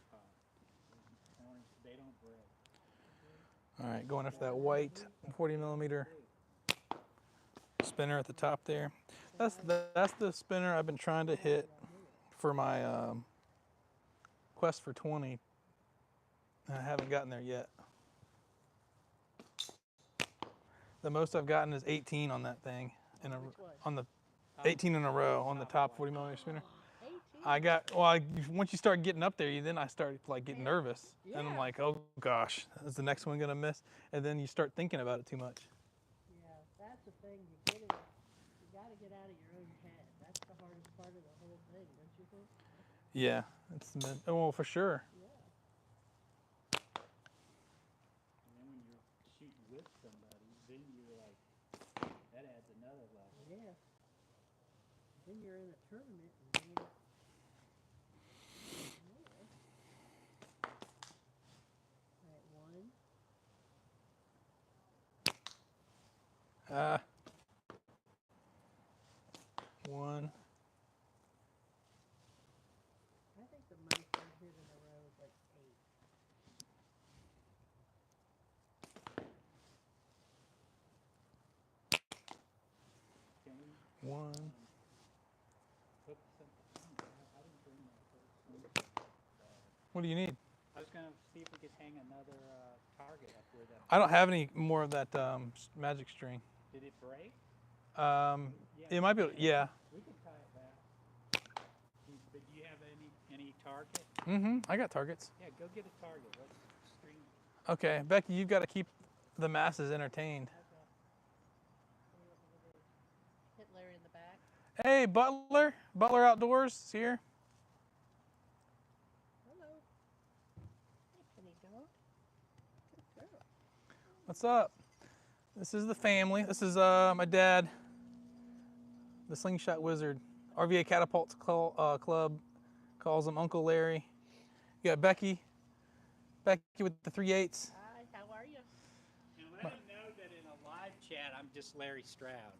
orange. They don't break. All right, going after that white 40 millimeter spinner at the top there. That's the spinner I've been trying to hit for my quest for 20. I haven't gotten there yet. The most I've gotten is 18 on that thing, on the 18 in a row on the top 40 millimeter spinner. 18. Once you start getting up there, then I start like getting nervous, and I'm Yeah. like, oh gosh, is the next one gonna miss? And then you start thinking about it too much. Yeah, that's the thing. You got to get out of your own head. That's the hardest part of the whole thing, don't you think? Yeah, well for sure. Yeah. And then when you're shooting with somebody, then you're like, that adds another level. Yeah. Then you're in a tournament and you're Alright, one. One. I think the most I've hit in a row is like 8. Can we One. hook something? I didn't bring my first What do you need? I was gonna see if we could hang another target up where that. I don't have any more of that magic string. Did it break? It might be. Yeah. We could tie it back. But do you have any target? I got targets. Yeah, go get a target. Let's string. Okay, Becky, you've got to keep the masses entertained. Okay. Hit Larry in the back. Hey, Butler Outdoors is here. Hello. Hey, Penny dog. Good girl. What's up? This is the family. This is my dad, the Slingshot Wizard. RVA Catapult Club calls him Uncle Larry. You got Becky with the 3/8. Hi, how are you? And let him know that in a live chat, I'm just Larry Stroud.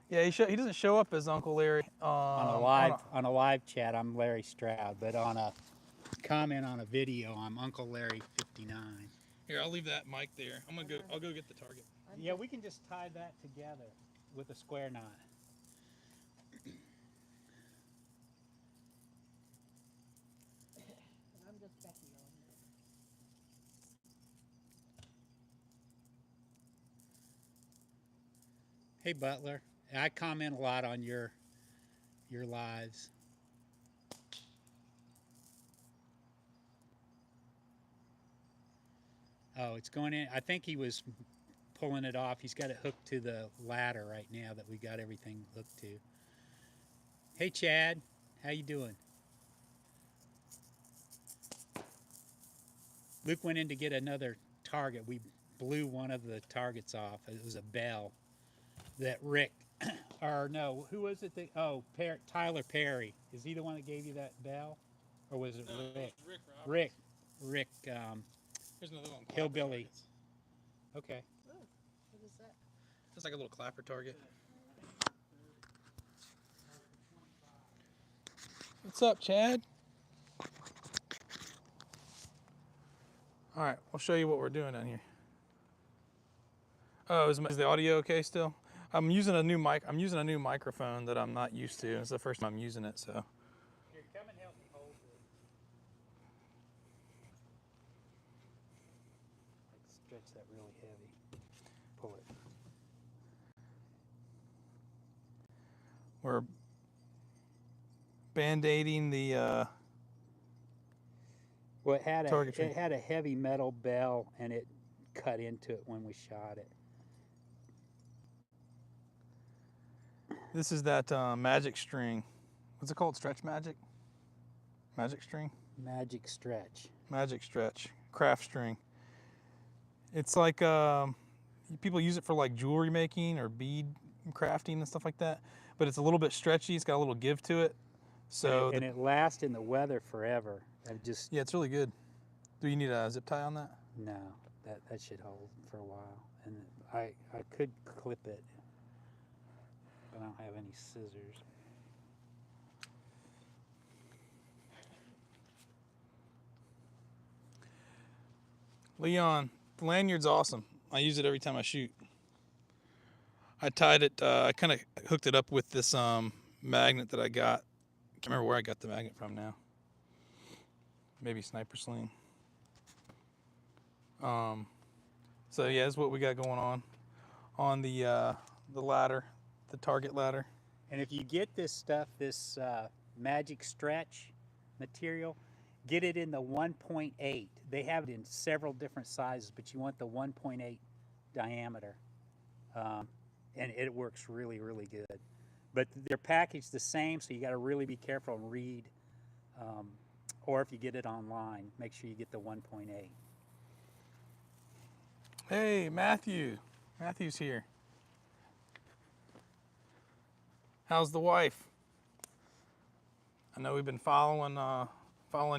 Yeah, he doesn't show up as Uncle Larry On a live chat, I'm Larry Stroud, but on a comment on a video, I'm Uncle Larry 59. Here, I'll leave that mic there. I'll go get the target. Yeah, we can just tie that together with a square knot. And I'm just Becky on here. Hey Butler, I comment a lot on your lives. Oh, it's going in. I think he was pulling it off. He's got it hooked to the ladder right now that we got everything hooked to. Hey Chad, how you doing? Luke went in to get another target. We blew one of the targets off. It was a bell that Rick, or no, who was it? Tyler Perry. Is he the one that gave you that bell? Or was it Rick? Rick. Here's another one. Hillbilly. Okay. Oh, what is that? Just like a little clapper target. What's up, Chad? All right, I'll show you what we're doing down here. Oh, is the audio okay still? I'm using a new microphone that I'm not used to. It's the first time I'm using it, so. Here, come and help me hold this. Like stretch that really heavy. Pull it. We're band-aiding the Well, targetry. it had a heavy metal bell, and it cut into it when we shot it. This is that magic string. What's it called? Stretch magic? Magic string? Magic stretch. Magic stretch. Craft string. It's like people use it for like jewelry making or bead crafting and stuff like that. But it's a little bit stretchy. It's got a little give to it. So and it lasts in the weather forever. yeah, it's really good. Do you need a zip tie on that? No, that should hold for a while. And I could clip it, but I don't have any scissors. Leon, the lanyard's awesome. I use it every time I shoot. I tied it, I kind of hooked it up with this magnet that I got. Can't remember where I got the magnet from now. Maybe Sniper Sling. So yeah, that's what we got going on the ladder, the target ladder. And if you get this stuff, this magic stretch material, get it in the 1.8. They have it in several different sizes, but you want the 1.8 diameter. And it works really, really good. But they're packaged the same, so you got to really be careful and read. Or if you get it online, make sure you get the 1.8. Hey, Matthew. Matthew's here. How's the wife? I know we've been following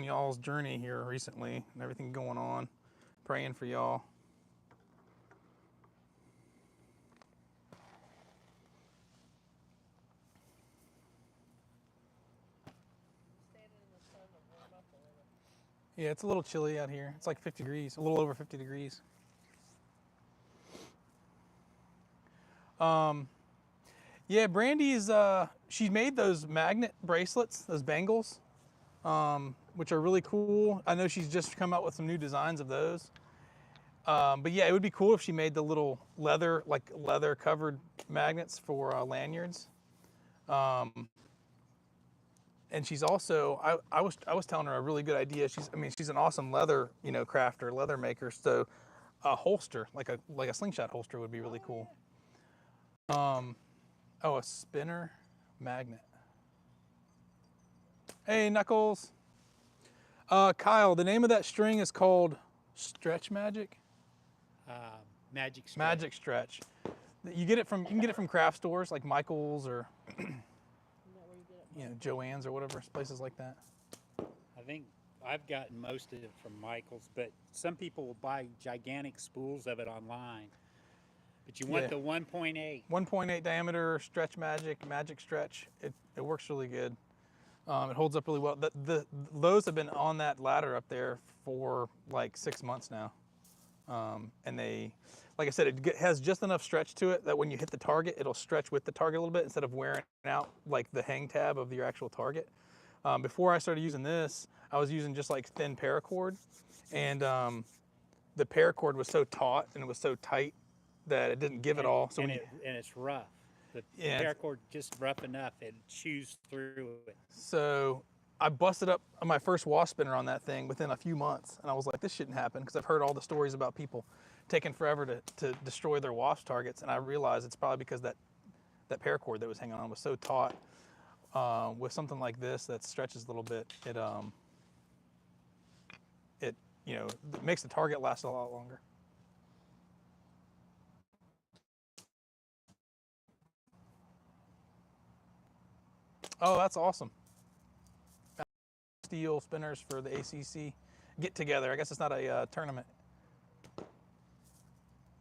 y'all's journey here recently and everything going on. Praying for y'all. Yeah, it's a little chilly out here. It's like 50 degrees, a little over 50 degrees. Yeah, Brandy's, she made those magnet bracelets, those bangles, which are really cool. I know she's just come out with some new designs of those. But yeah, it would be cool if she made the little leather covered magnets for lanyards. And she's also, I was telling her a really good idea. She's an awesome leather, crafter, leather maker. So a holster, like a slingshot holster would be really cool. Oh, a spinner magnet. Hey, Knuckles. Kyle, the name of that string is called Stretch Magic. Magic stretch. Magic Stretch. You can get it from craft stores like Michael's or Joann's or whatever, places like that. I think I've gotten most of it from Michael's, but some people will buy gigantic spools of it online. But you want the 1.8. 1.8 diameter Stretch Magic Stretch. It works really good. It holds up really well. Those have been on that ladder up there for like 6 months now. And they, like I said, it has just enough stretch to it that when you hit the target, it'll stretch with the target a little bit instead of wearing out like the hang tab of your actual target. Before I started using this, I was using just like thin paracord, and the paracord was so taut and it was so tight that it didn't give it all. So and it's rough. The paracord just rough enough, it chews through it. So I busted up my first wasp spinner on that thing within a few months, and I was like, this shouldn't happen, because I've heard all the stories about people taking forever to destroy their wasp targets, and I realized it's probably because that paracord that was hanging on was so taut. With something like this that stretches a little bit, it makes the target last a lot longer. Oh, that's awesome. Steel spinners for the ACC get together. I guess it's not a tournament. Dang,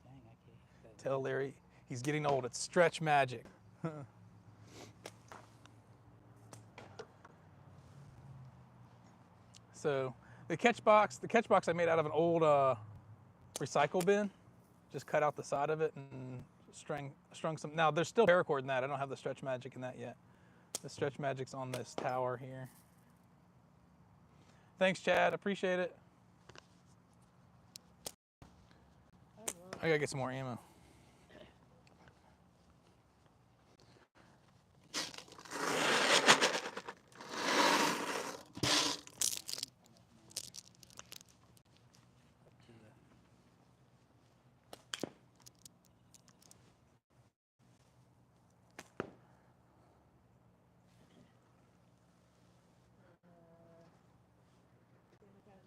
I can't. Tell Larry he's getting old. It's Stretch Magic. So the catch box I made out of an old recycle bin. Just cut out the side of it and strung some. Now there's still paracord in that. I don't have the stretch magic in that yet. The stretch magic's on this tower here. Thanks, Chad. Appreciate it. I gotta get some more ammo.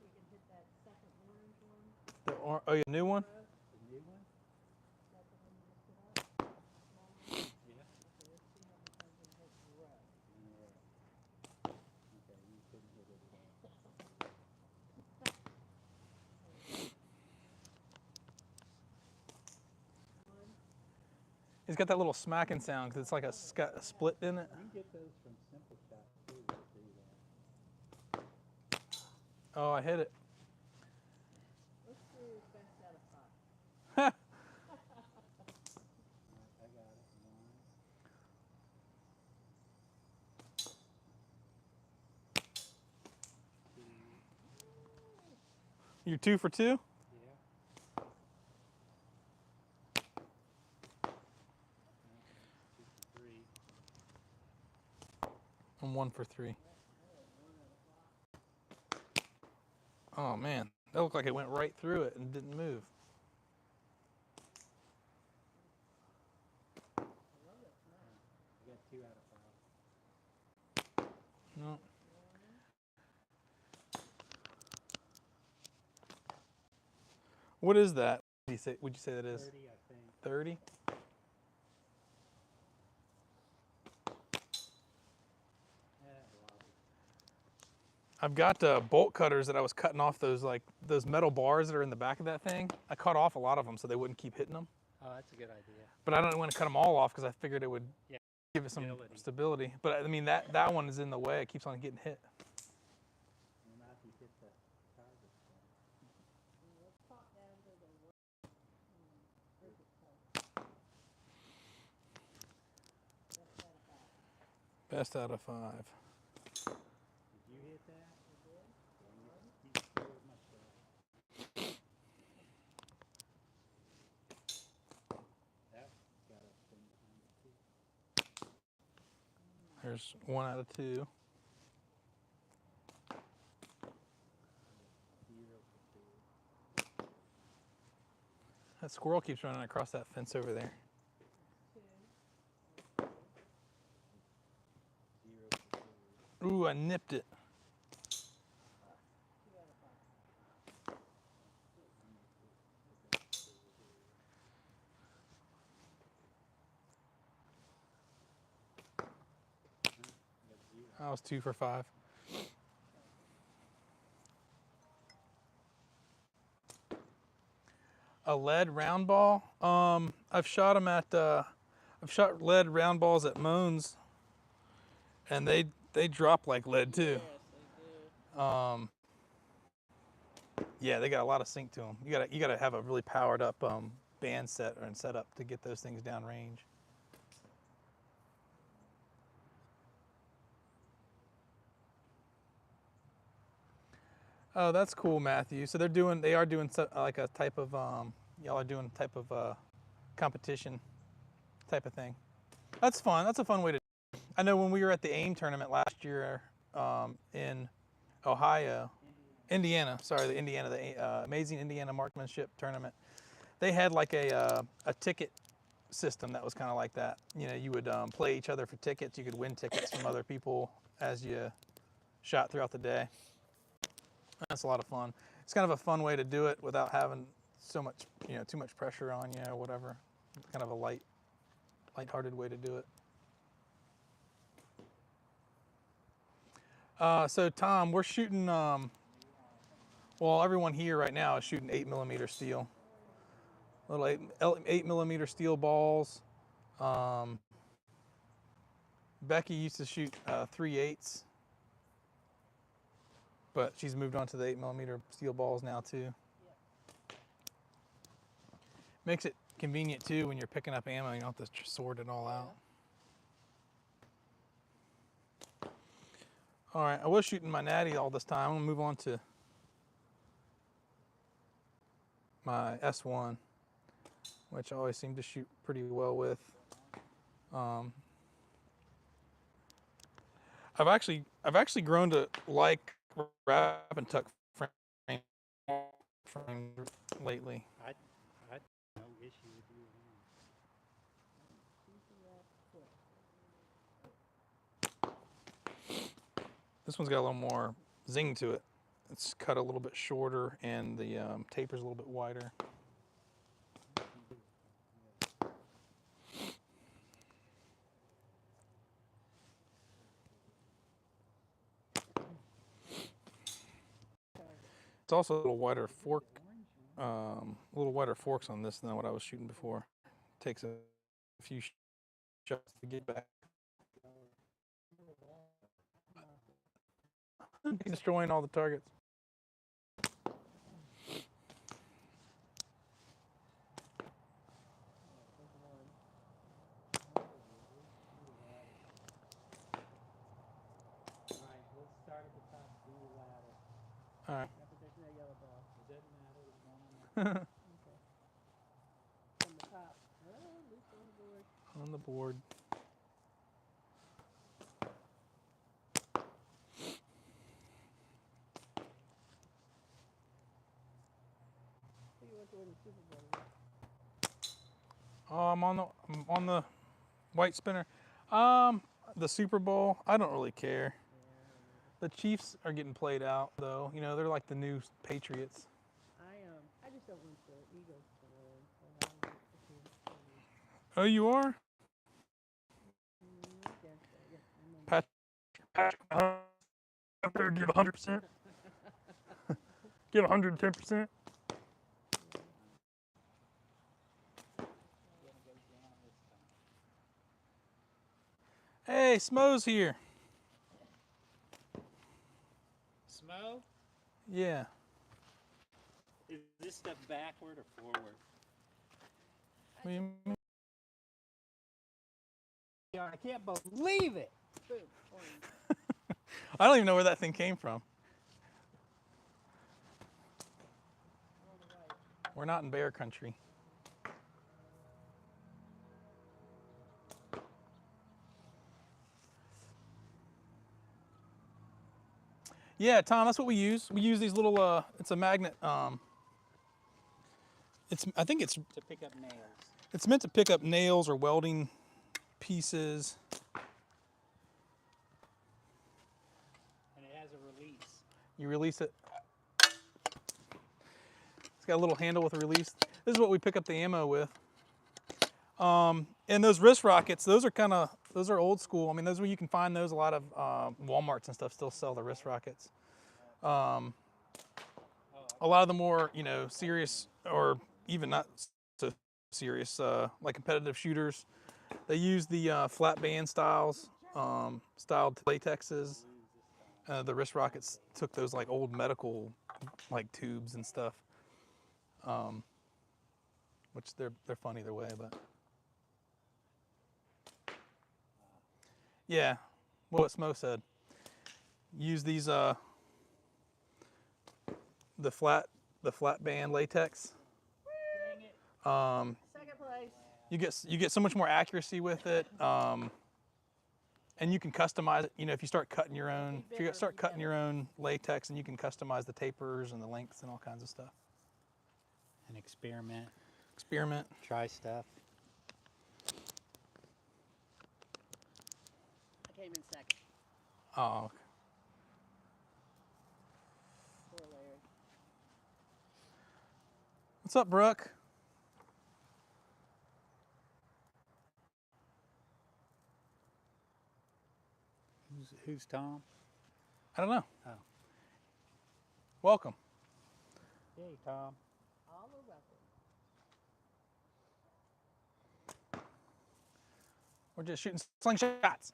We can hit that second orange one. Oh, yeah, new one? The new one? Is that the one you just put up? Small one? Yeah. Okay, let's see how much I can hit red. Okay, you couldn't hit it at all. It's got that little smacking sound because it's like it's got a split in it. You can get those from Slingshot too to do that. Oh, I hit it. Let's do best out of 5. I got it. One. Two. You're 2 for 2? Yeah. Two for three. I'm 1 for 3. Oh man, that looked like it went right through it and didn't move. I got 2 out of 5. No. What is that? Would you say that is 30, I think. 30? I've got bolt cutters that I was cutting off those metal bars that are in the back of that thing. I cut off a lot of them so they wouldn't keep hitting them. Oh, that's a good idea. But I don't want to cut them all off because I figured it would give it some Stability. stability. But I mean that one is in the way. It keeps on getting hit. Well, not if you hit the target. Let's pop down to the one. Best out of 5. Best out of 5. Did you hit that? I did. You scored my shot. That got us from behind the two. There's 1 out of 2. 0 for 2. That squirrel keeps running across that fence over there. 2. 0 for 2. Ooh, I nipped it. 2 out of 5. I was 2 for 5. A lead round ball. I've shot them at. I've shot lead round balls at Moans, and they drop like lead too. Yes, they do. Yeah, they got a lot of sink to them. You gotta have a really powered up band set and setup to get those things down range. Oh, that's cool, Matthew. So they are doing like a type of y'all are doing type of competition type of thing. That's fun. That's a fun way to. I know when we were at the AIM tournament last year in Ohio, Indiana. Sorry, the Amazing Indiana Marksmanship Tournament. They had like a ticket system that was kind of like that. You know, you would play each other for tickets. You could win tickets from other people as you shot throughout the day. That's a lot of fun. It's kind of a fun way to do it without having so much, too much pressure on you or whatever. Kind of a lighthearted way to do it. So Tom, we're shooting. Well, everyone here right now is shooting 8mm steel. Little 8mm steel balls. Becky used to shoot 3/8, but she's moved on to the 8mm steel balls now too. Yep. convenient too when you're picking up ammo. You don't have to sort it all out. All right, I was shooting my natty all this time. I'm gonna move on to my S1, which I always seem to shoot pretty well with. I've actually grown to like wrap and tuck frame lately. I no issue with you at all. This one's got a little more zing to it. It's cut a little bit shorter and the taper's a little bit wider. It's also a little wider fork, a little wider forks on this than what I was shooting before. Takes a few shots to get back. Destroying all the targets. Alright, let's start at the top, do the ladder. All right. Yeah, but there's no yellow ball. It doesn't matter, it's going on there. Okay. From the top. Oh, loose on the board. On the board. Who you want to win the Super Bowl? Oh, I'm on the white spinner. The Super Bowl, I don't really care. The Chiefs are getting played out though. You know, they're like the new Patriots. I just don't want the Eagles to win. And I don't want the team to win. Oh, you are? I guess so, yeah. Patrick, up there, give 100%. Give 110%. Hey, Smo's here. Smo, Yeah. is this stuff backward or forward? What do you mean? Yeah, I can't believe it. Boom. Orange. I don't even know where that thing came from. On the right. We're not in bear country. Yeah, Tom, that's what we use. We use these little, it's a magnet. I think it's To pick up nails. It's meant to pick up nails or welding pieces. And it has a release. You release it. It's got a little handle with a release. This is what we pick up the ammo with. And those wrist rockets, those are old school. I mean, those where you can find those. A lot of Walmarts and stuff still sell the wrist rockets. A lot of the more, serious or even not so serious, like competitive shooters, they use the flat band styled latexes. The wrist rockets took those like old medical like tubes and stuff, which they're fun either way, but yeah, what Smo said. Use these the flat band latex. Second place. You get so much more accuracy with it, and you can customize it. If you start cutting your own, your own latex, and you can customize the tapers and the lengths and all kinds of stuff. An experiment. Try stuff. I came in second. Oh, okay. Poor Larry. What's up, Brooke? Who's Tom? I don't know. Oh. Welcome. Hey, Tom. All the weapons. We're just shooting slingshots.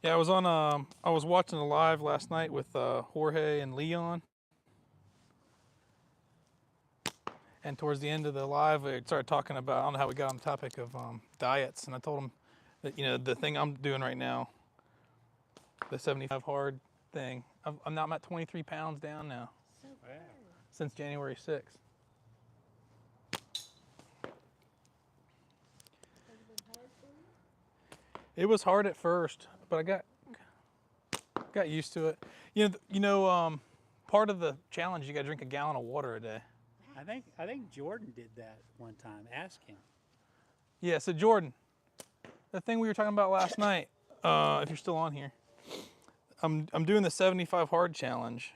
Yeah, I was watching a live last night with Jorge and Leon. And towards the end of the live, we started talking about, I don't know how we got on the topic of diets. And I told him that, you know, the thing I'm doing right now, the 75 hard thing, I'm at 23 pounds down now So Wow. good. since January 6th. Has it been hard for you? It was hard at first, but I got used to it. Part of the challenge, you got to drink a gallon of water a day. I think Jordan did that one time. Ask him. Yeah, so Jordan, the thing we were talking about last night, if you're still on here, I'm doing the 75 hard challenge.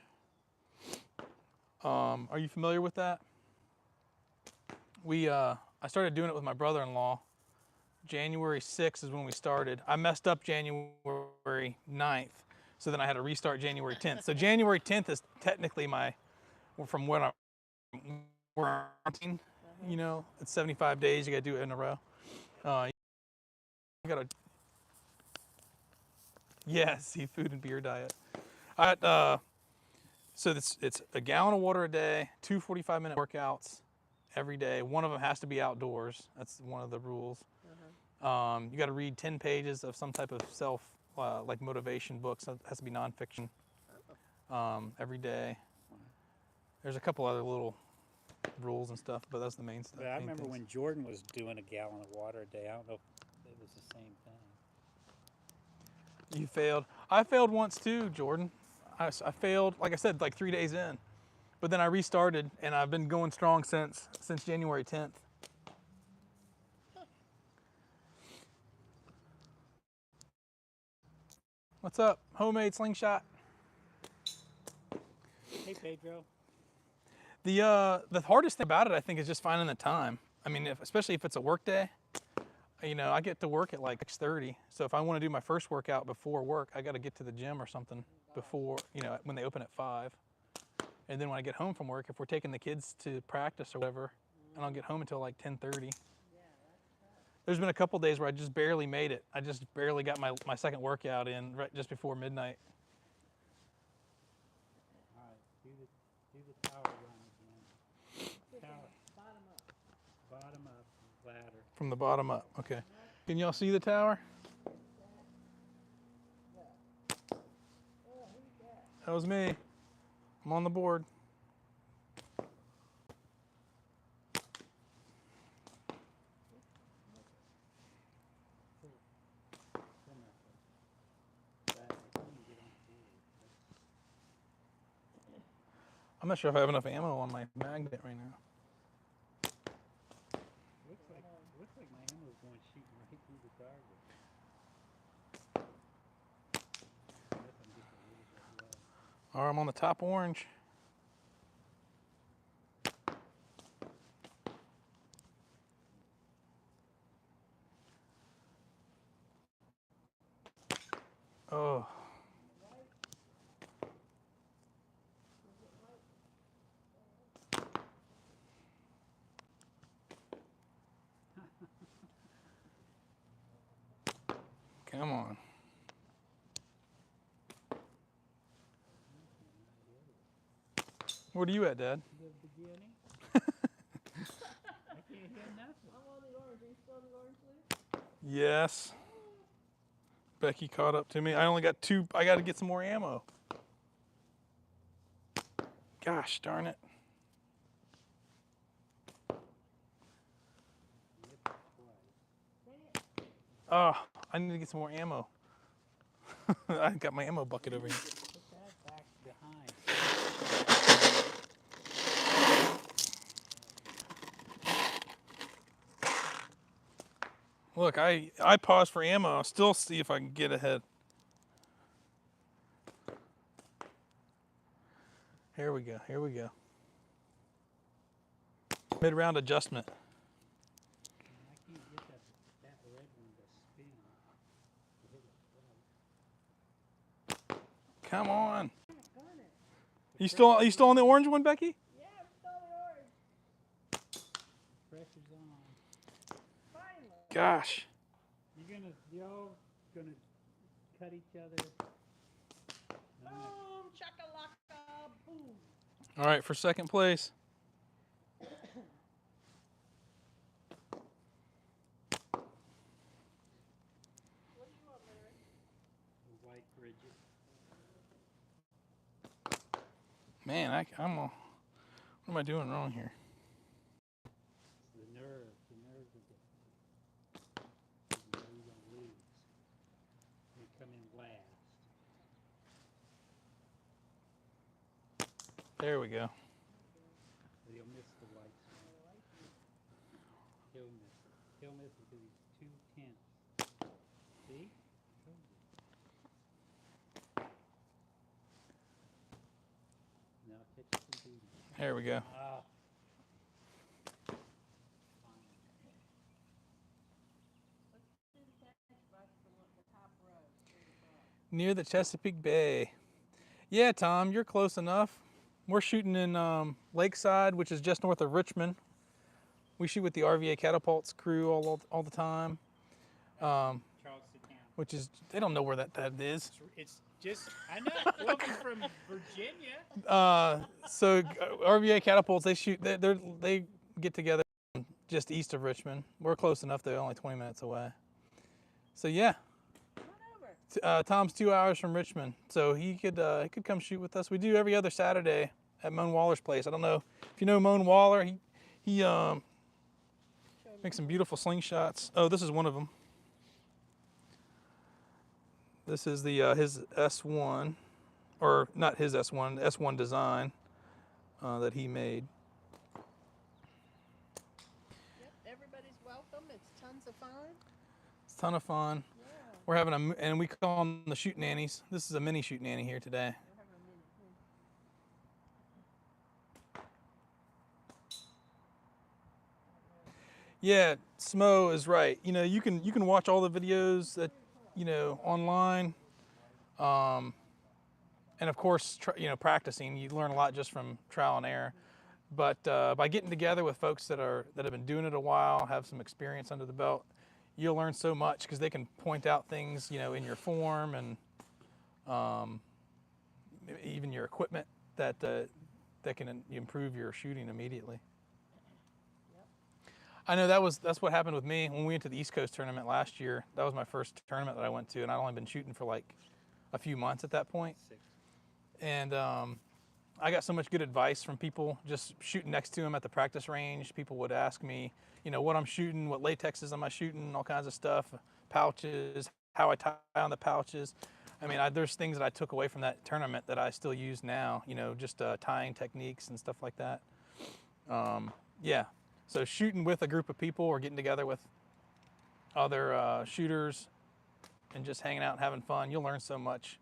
Are you familiar with that? I started doing it with my brother-in-law. January 6th is when we started. I messed up January 9th, so then I had to restart January 10th. So January 10th is technically from when I'm hunting. You know, it's 75 days. You got to do it in a row. You got to. Yeah, seafood and beer diet. So it's a gallon of water a day, 2 45-minute workouts every day. One of them has to be outdoors. That's one of the rules. You got to read 10 pages of some type of like motivation books. It has to be nonfiction every day. There's a couple other little rules and stuff, but that's the main stuff. But I remember when Jordan was doing a gallon of water a day. I don't know if it was the same thing. You failed. I failed once too, Jordan. I failed, like I said, like 3 days in. But then I restarted, and I've been going strong since January 10th. What's up? Homemade slingshot. Hey, Pedro. The hardest thing about it, I think, is just finding the time. I mean, especially if it's a work day. You know, I get to work at like 6:30. So if I want to do my first workout before work, I got to get to the gym or something before, you know, when they open at 5. And then when I get home from work, if we're taking the kids to practice or whatever, I don't get home until like 10:30. There's been a couple days where I just barely made it. I just barely got my second workout in right just before midnight. All right, do the tower run again. Tower. Bottom up, ladder. From the bottom up. Okay. Can y'all see the tower? That was me. I'm on the board. I'm not sure if I have enough ammo on my magnet right now. Looks like my ammo's going shooting right through the target. Unless I'm just a little bit low. All right, I'm on the top orange. Oh. Come on. Where are you at, Dad? The beginning. I can't hear nothing. I'm on the orange. Are you still on the orange leaf? Yes. Becky caught up to me. I only got 2. I got to get some more ammo. Gosh darn it. Oh, I need to get some more ammo. I got my ammo bucket over here. Put that back behind. Look, I paused for ammo. I'll still see if I can get ahead. Here we go. Here we go. Mid-round adjustment. I can't get that red one to spin. To hit it right. Come on. Darn it. You still on the orange one, Becky? Yeah, I'm still on the orange. Pressure's on. Finally. Gosh. Y'all gonna cut each other. Boom, chakalaka, boom. All right, for second place. What do you want, Larry? The white Bridget. Man, what am I doing wrong here? The nerves of the, you know you're gonna lose. They come in last. There we go. He'll miss the white spot. He'll miss it. He'll miss it because he's 2/10. See? Told you. Now catch some booty. There we go. Ah. Do the catch box, the top row, straight across. Near the Chesapeake Bay. Yeah, Tom, you're close enough. We're shooting in Lakeside, which is just north of Richmond. We shoot with the RVA Catapults crew all the time, Charleston Town. which is, they don't know where that is. It's just, I know, Wilkins from Virginia. So RVA Catapults, they get together just east of Richmond. We're close enough, they're only 20 minutes away. So yeah, Come on over. Tom's 2 hours from Richmond, so he could come shoot with us. We do every other Saturday at Moan Waller's place. I don't know if you know Moan Waller. He makes some beautiful slingshots. Oh, this is one of them. This is the his S1, or not his S1, S1 design that he made. Yep, everybody's welcome. It's tons of fun. It's a ton of fun. Yeah, We're having and we call them the shoot nannies. This is a mini shoot nanny here today. we're having a minute. Yeah, Smo is right. You know, you can watch all the videos that online, and of course, practicing. You learn a lot just from trial and error. But by getting together with folks that have been doing it a while, have some experience under the belt, you'll learn so much because they can point out things in your form and even your equipment that can improve your shooting immediately. I know that's what happened with me when we went to the East Coast tournament last year. That was my first tournament that I went to, and I'd only been shooting for like a few months at that point. And I got so much good advice from people just shooting next to them at the practice range. People would ask me, what I'm shooting, what latexes am I shooting, all kinds of stuff, pouches, how I tie on the pouches. I mean, there's things that I took away from that tournament that I still use now, just tying techniques and stuff like that. Yeah. So shooting with a group of people or getting together with other shooters and just hanging out and having fun, you'll learn so much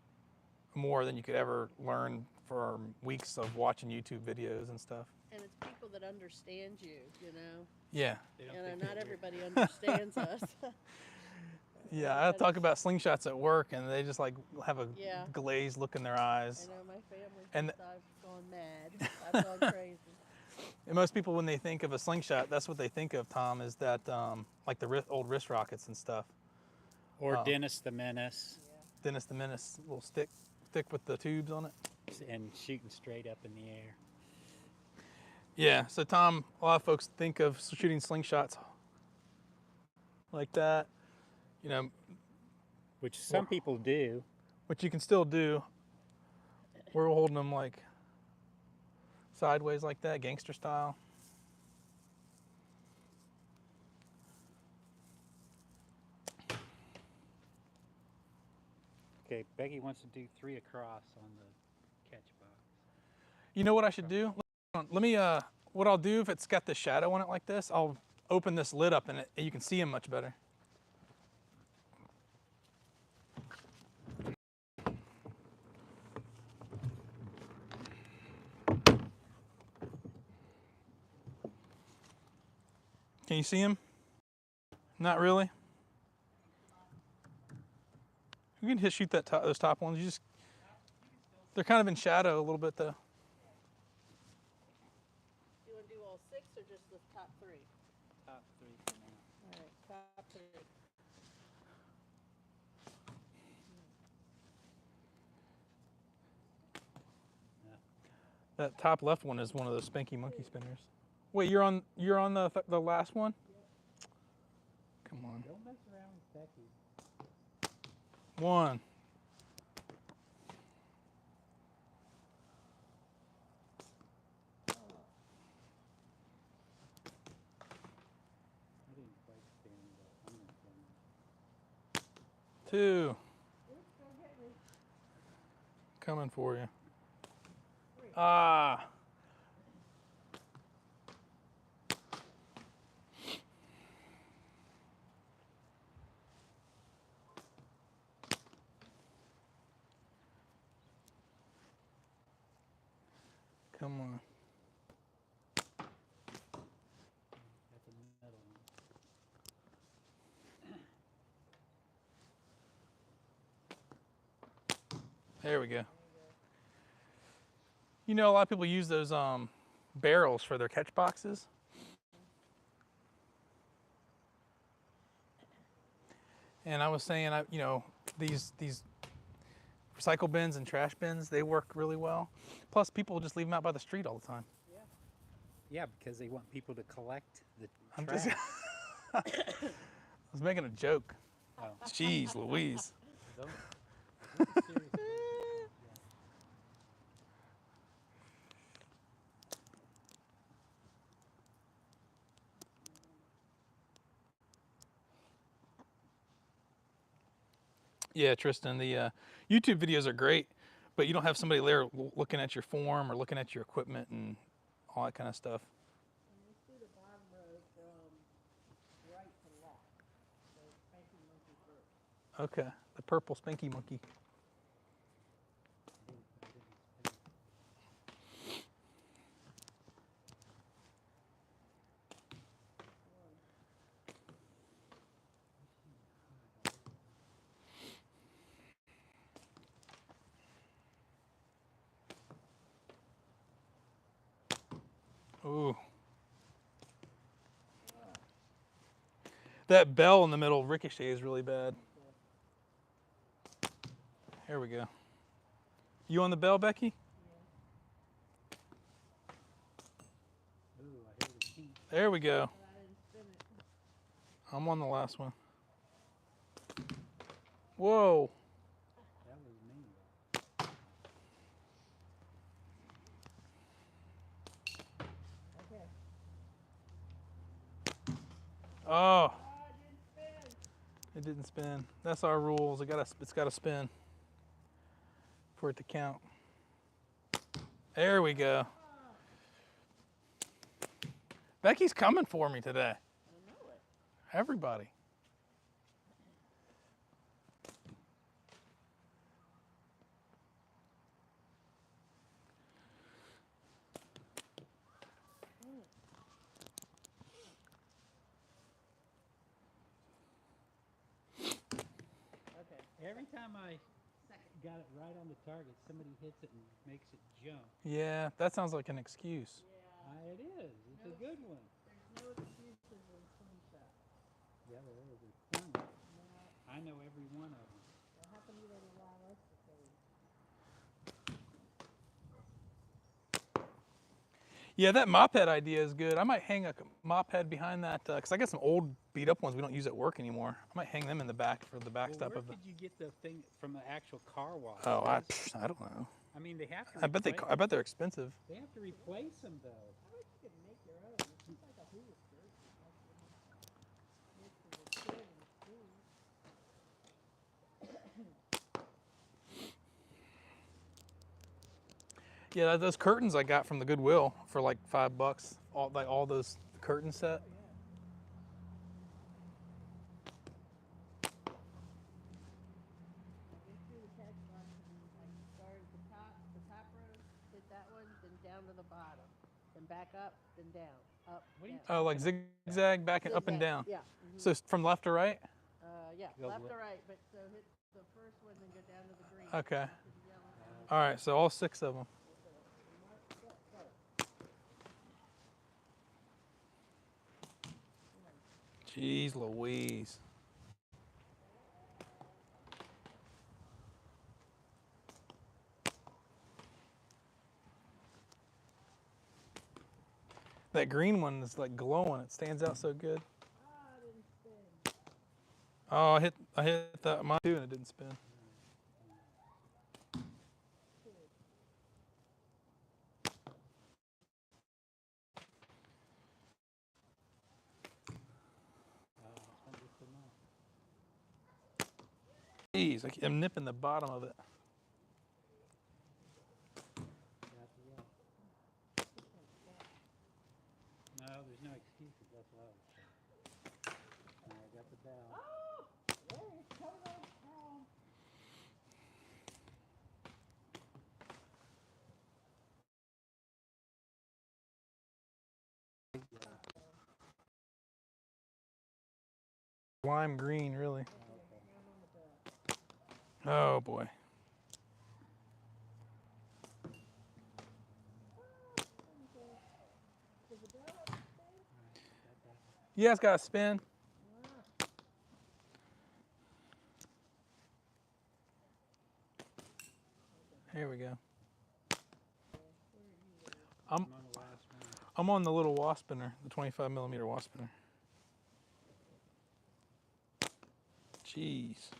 more than you could ever learn for weeks of watching YouTube videos and stuff. And it's people that understand you, Yeah. Not everybody understands us. Yeah, I talk about slingshots at work and they just like have a Yeah. glazed look in their eyes. I know my family And- thinks I've gone mad. I've gone crazy. And most people, when they think of a slingshot, that's what they think of, Tom, is that like the old wrist rockets and stuff. Or Dennis the Menace. Yeah. Dennis the Menace, little stick with the tubes on it. And shooting straight up in the air. Yeah, so Tom, a lot of folks think of shooting slingshots like that, Which some people do. which you can still do. We're holding them like sideways like that, gangster style. Okay, Becky wants to do 3 across on the catch box. You know what I should do? Let me, what I'll do if it's got the shadow on it like this, I'll open this lid up and you can see them much better. Can you see him? Not really. You can just shoot those top ones. They're kind of in shadow a little bit though. Do you want to do all 6 or just the top 3? Top 3 for now. All right, top 3. That top left one is one of those spanky monkey spinners. Wait, you're on the last one? Come on. Don't mess around with Becky. One. I didn't quite spin, but I'm gonna spin. Two. Coming for you. Ah. Come on. That's another one. There we go. You know, a lot of people use those barrels for their catch boxes. And I was saying, you know, these recycle bins and trash bins, they work really well. Plus, people just leave them out by the street all the time. Yeah, because they want people to collect the I'm trash. just, I was making a joke. Oh. Jeez Louise. Don't- this is serious. Yeah, Tristan, the YouTube videos are great, but you don't have somebody there looking at your form or looking at your equipment and all that kind of stuff. And you see the bottom row from right to left. So spanky monkey first. Okay, the purple spanky monkey. Ooh. That bell in the middle ricochet is really bad. Here we go. You on the bell, Becky? Ooh, I hear the kink. There we go. But I didn't spin it. I'm on the last one. Whoa. That was me. Okay. Oh, Oh, it didn't spin. it didn't spin. That's our rules. It's gotta spin for it to count. There we go. Becky's coming for me today. I know it. Everybody. Okay. Every time I Second. got it right on the target, somebody hits it and makes it jump. Yeah, that sounds like an excuse. Yeah. It is. It's No. a good one. There's no excuses in slingshot. Yeah, there is. It's fun. No. I know every one of them. Well, how come you don't allow us to play? Yeah, that mop head idea is good. I might hang a mop head behind that because I got some old beat up ones we don't use at work anymore. I might hang them in the back for the Well, backstop where of the. could you get the thing from the actual car wash? Oh, I There's- don't know. I mean, they have to. I bet replace- they're expensive. They have to replace them though. I bet you can make your own. It's just like a hula skirt. Like when you mix with a kid in school. Yeah, those curtains I got from the Goodwill for like $5. All those curtain set. Like just do the catch box and like start at the top row, hit that one, then down to the bottom, then back up, then down, up, What are you down. Oh, like zigzag back and up and Zigzag. down. Yeah. Mhm. So from left to right. Yeah, Go left left. or right, but so hit the first one, then go down to the green. Okay. To the yellow, then All right, so all 6 of them. mark, set, go. Jeez Louise. That green one is like glowing. It stands out so good. Ah, I didn't spin. Oh, I hit that mine too, and it didn't spin. Jeez, I'm nipping the bottom of it. No, there's no excuses. That's what I was saying. I got the bell. Oh, there you go. Lime green, really. Oh boy. Yeah, it's got a spin. Here we go. I'm on the little wasp spinner, the 25 millimeter wasp spinner. Jeez.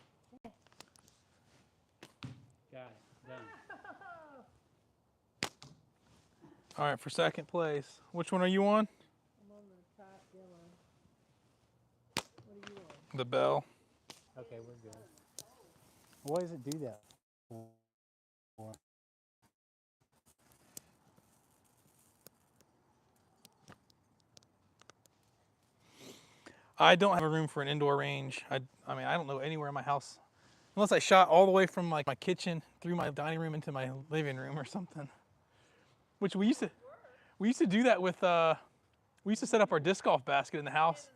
Got it. Done. All right, for second place. Which one are you on? I'm on the top yellow. What are you on? The bell. Okay, we're good. What does it do that for? I don't have a room for an indoor range. I mean, I don't know anywhere in my house, unless I shot all the way from like my kitchen through my dining room into my living room or something. Which we used to do that with. We used to set up our disc golf basket in the house.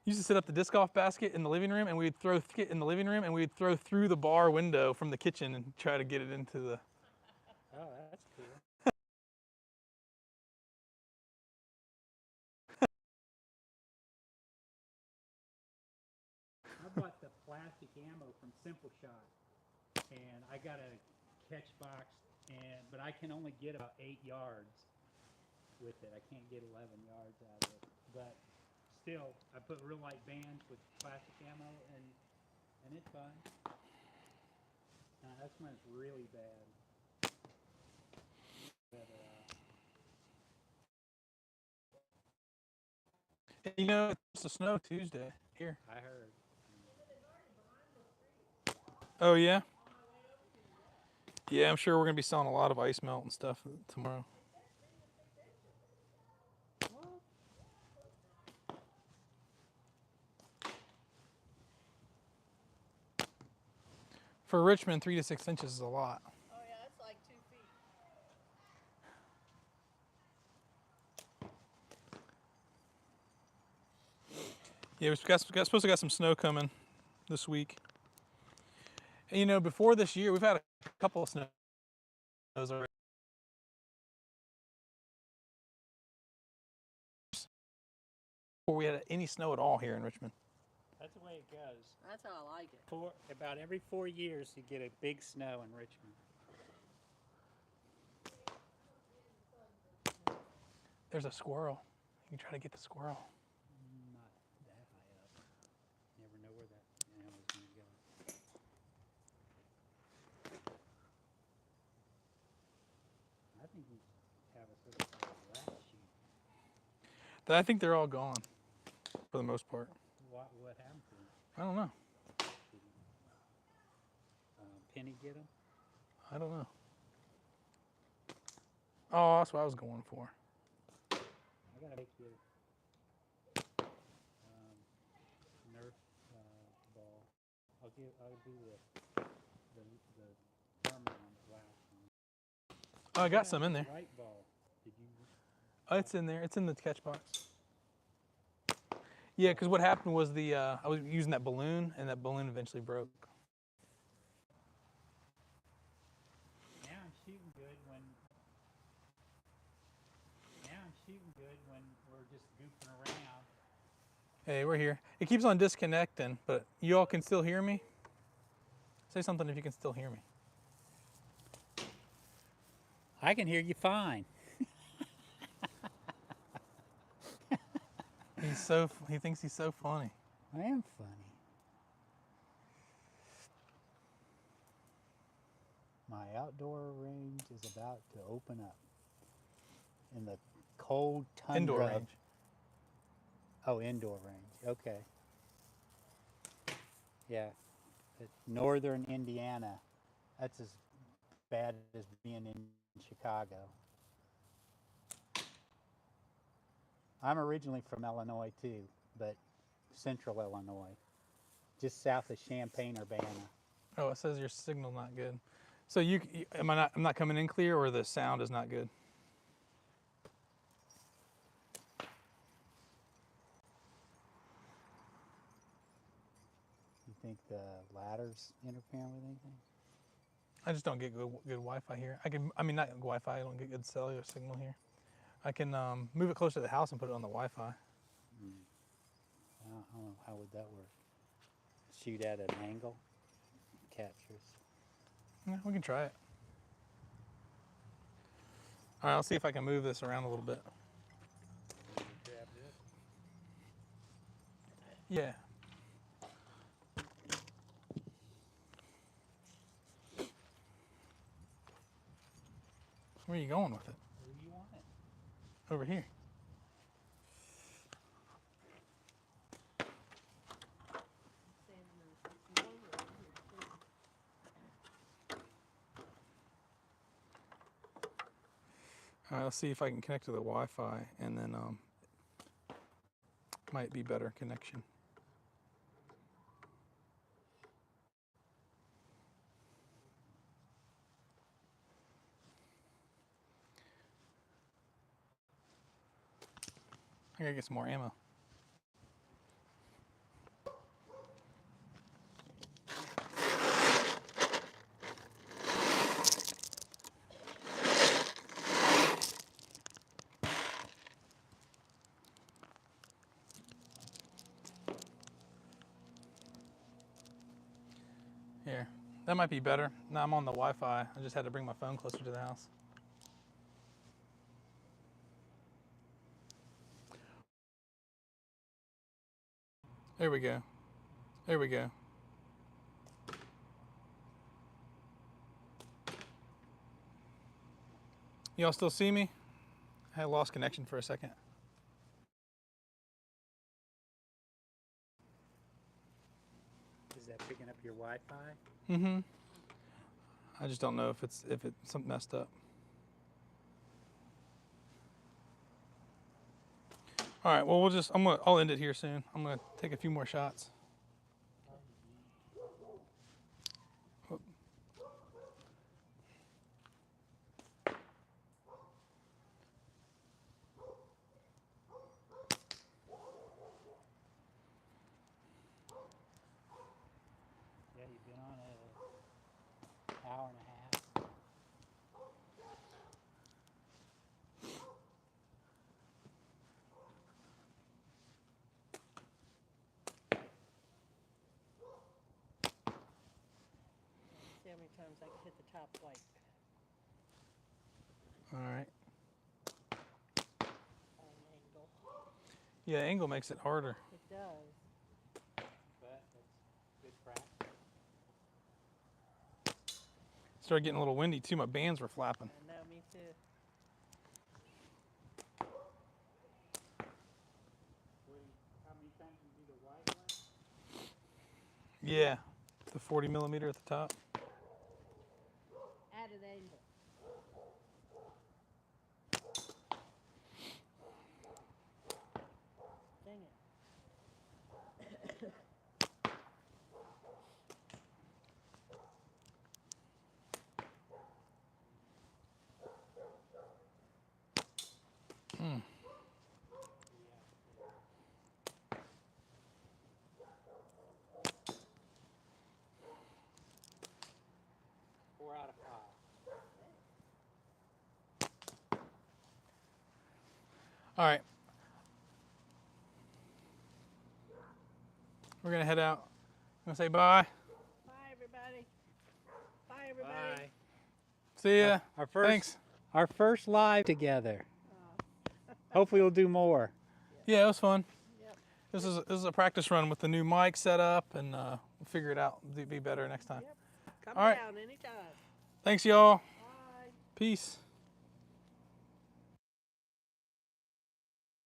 Used to set up the disc golf basket in the living room, and we'd throw it in the living room, and we'd throw through the bar window from the kitchen and try to get it into the. Oh, that's cool. I bought the plastic ammo from Slingshot, and I got a catch box, but I can only get about 8 yards with it. I can't get 11 yards out of it. But still, I put real light bands with plastic ammo, and it's fine. That's when it's really bad. But, You know, it's supposed to snow Tuesday here. I heard. Oh yeah. Yeah, I'm sure we're gonna be selling a lot of ice melt and stuff tomorrow. For Richmond, 3 to 6 inches is a lot. Oh yeah, that's like 2 feet. Yeah, we supposed to got some snow coming this week. And, you know, before this year, we've had a couple of snows already. Before we had any snow at all here in Richmond. That's the way it goes. That's how I like it. About every 4 years, you get a big snow in Richmond. There's a squirrel. You can try to get the squirrel. Not that high up. Never know where that animal's going to go. I think we have a sort of rat sheep. I think they're all gone, for the most part. What happened to them? I don't know. Penny get them? I don't know. Oh, that's what I was going for. I gotta make you Nerf ball. I'll do the thermal glass one. Oh, I got some in there. White ball. Did you? Oh, it's in there. It's in the catch box. Yeah, because what happened was I was using that balloon, and that balloon eventually broke. Now I'm shooting good when we're just goofing around. Hey, we're here. It keeps on disconnecting, but you all can still hear me? Say something if you can still hear me. I can hear you fine. He thinks he's so funny. I am funny. My outdoor range is about to open up in the cold tundra. Indoor of- range. Oh, indoor range. Okay. Yeah. But northern Indiana, that's as bad as being in Chicago. I'm originally from Illinois too, but central Illinois, just south of Champaign-Urbana. Oh, it says your signal not good. So I'm not coming in clear, or the sound is not good? You think the ladder's interfering with anything? I just don't get good Wi-Fi here. I mean, not Wi-Fi. I don't get good cellular signal here. I can move it closer to the house and put it on the Wi-Fi. I don't know, how would that work? Shoot at an angle, captures. Yeah, we can try it. All right, I'll see if I can move this around a little bit. Grab this. Yeah. Where are you going with it? Where do you want it? Over here. All right, let's see if I can connect to the Wi-Fi, and then might be better connection. I gotta get some more ammo. Here, that might be better. Now I'm on the Wi-Fi. I just had to bring my phone closer to the house. There we go. There we go. Y'all still see me? I had lost connection for a second. Is that picking up your Wi-Fi? Mm-hmm. I just don't know if it's something messed up. All right. Well, I'll end it here soon. I'm gonna take a few more shots. Yeah, you've been on an hour and a half. See how many times I can hit the top white. All right. On angle. Yeah, angle makes it harder. It does. But that's good practice. Started getting a little windy too. My bands were flapping. I know, me too. How many times do you do the wide one? Yeah, the 40 millimeter at the top. At an angle. Dang it. Mm. 4 out of 5. All right. We're gonna head out. I'm gonna say bye. Bye, everybody. Bye, everybody. Bye. See ya. Our first, Thanks. Our first live together. Hopefully we'll do more. Yeah, it was fun. This is a practice run with the new mic set up, and we'll figure it out. It'll be better next time. Yep. Come All right. down anytime. Thanks, y'all. Bye. Peace.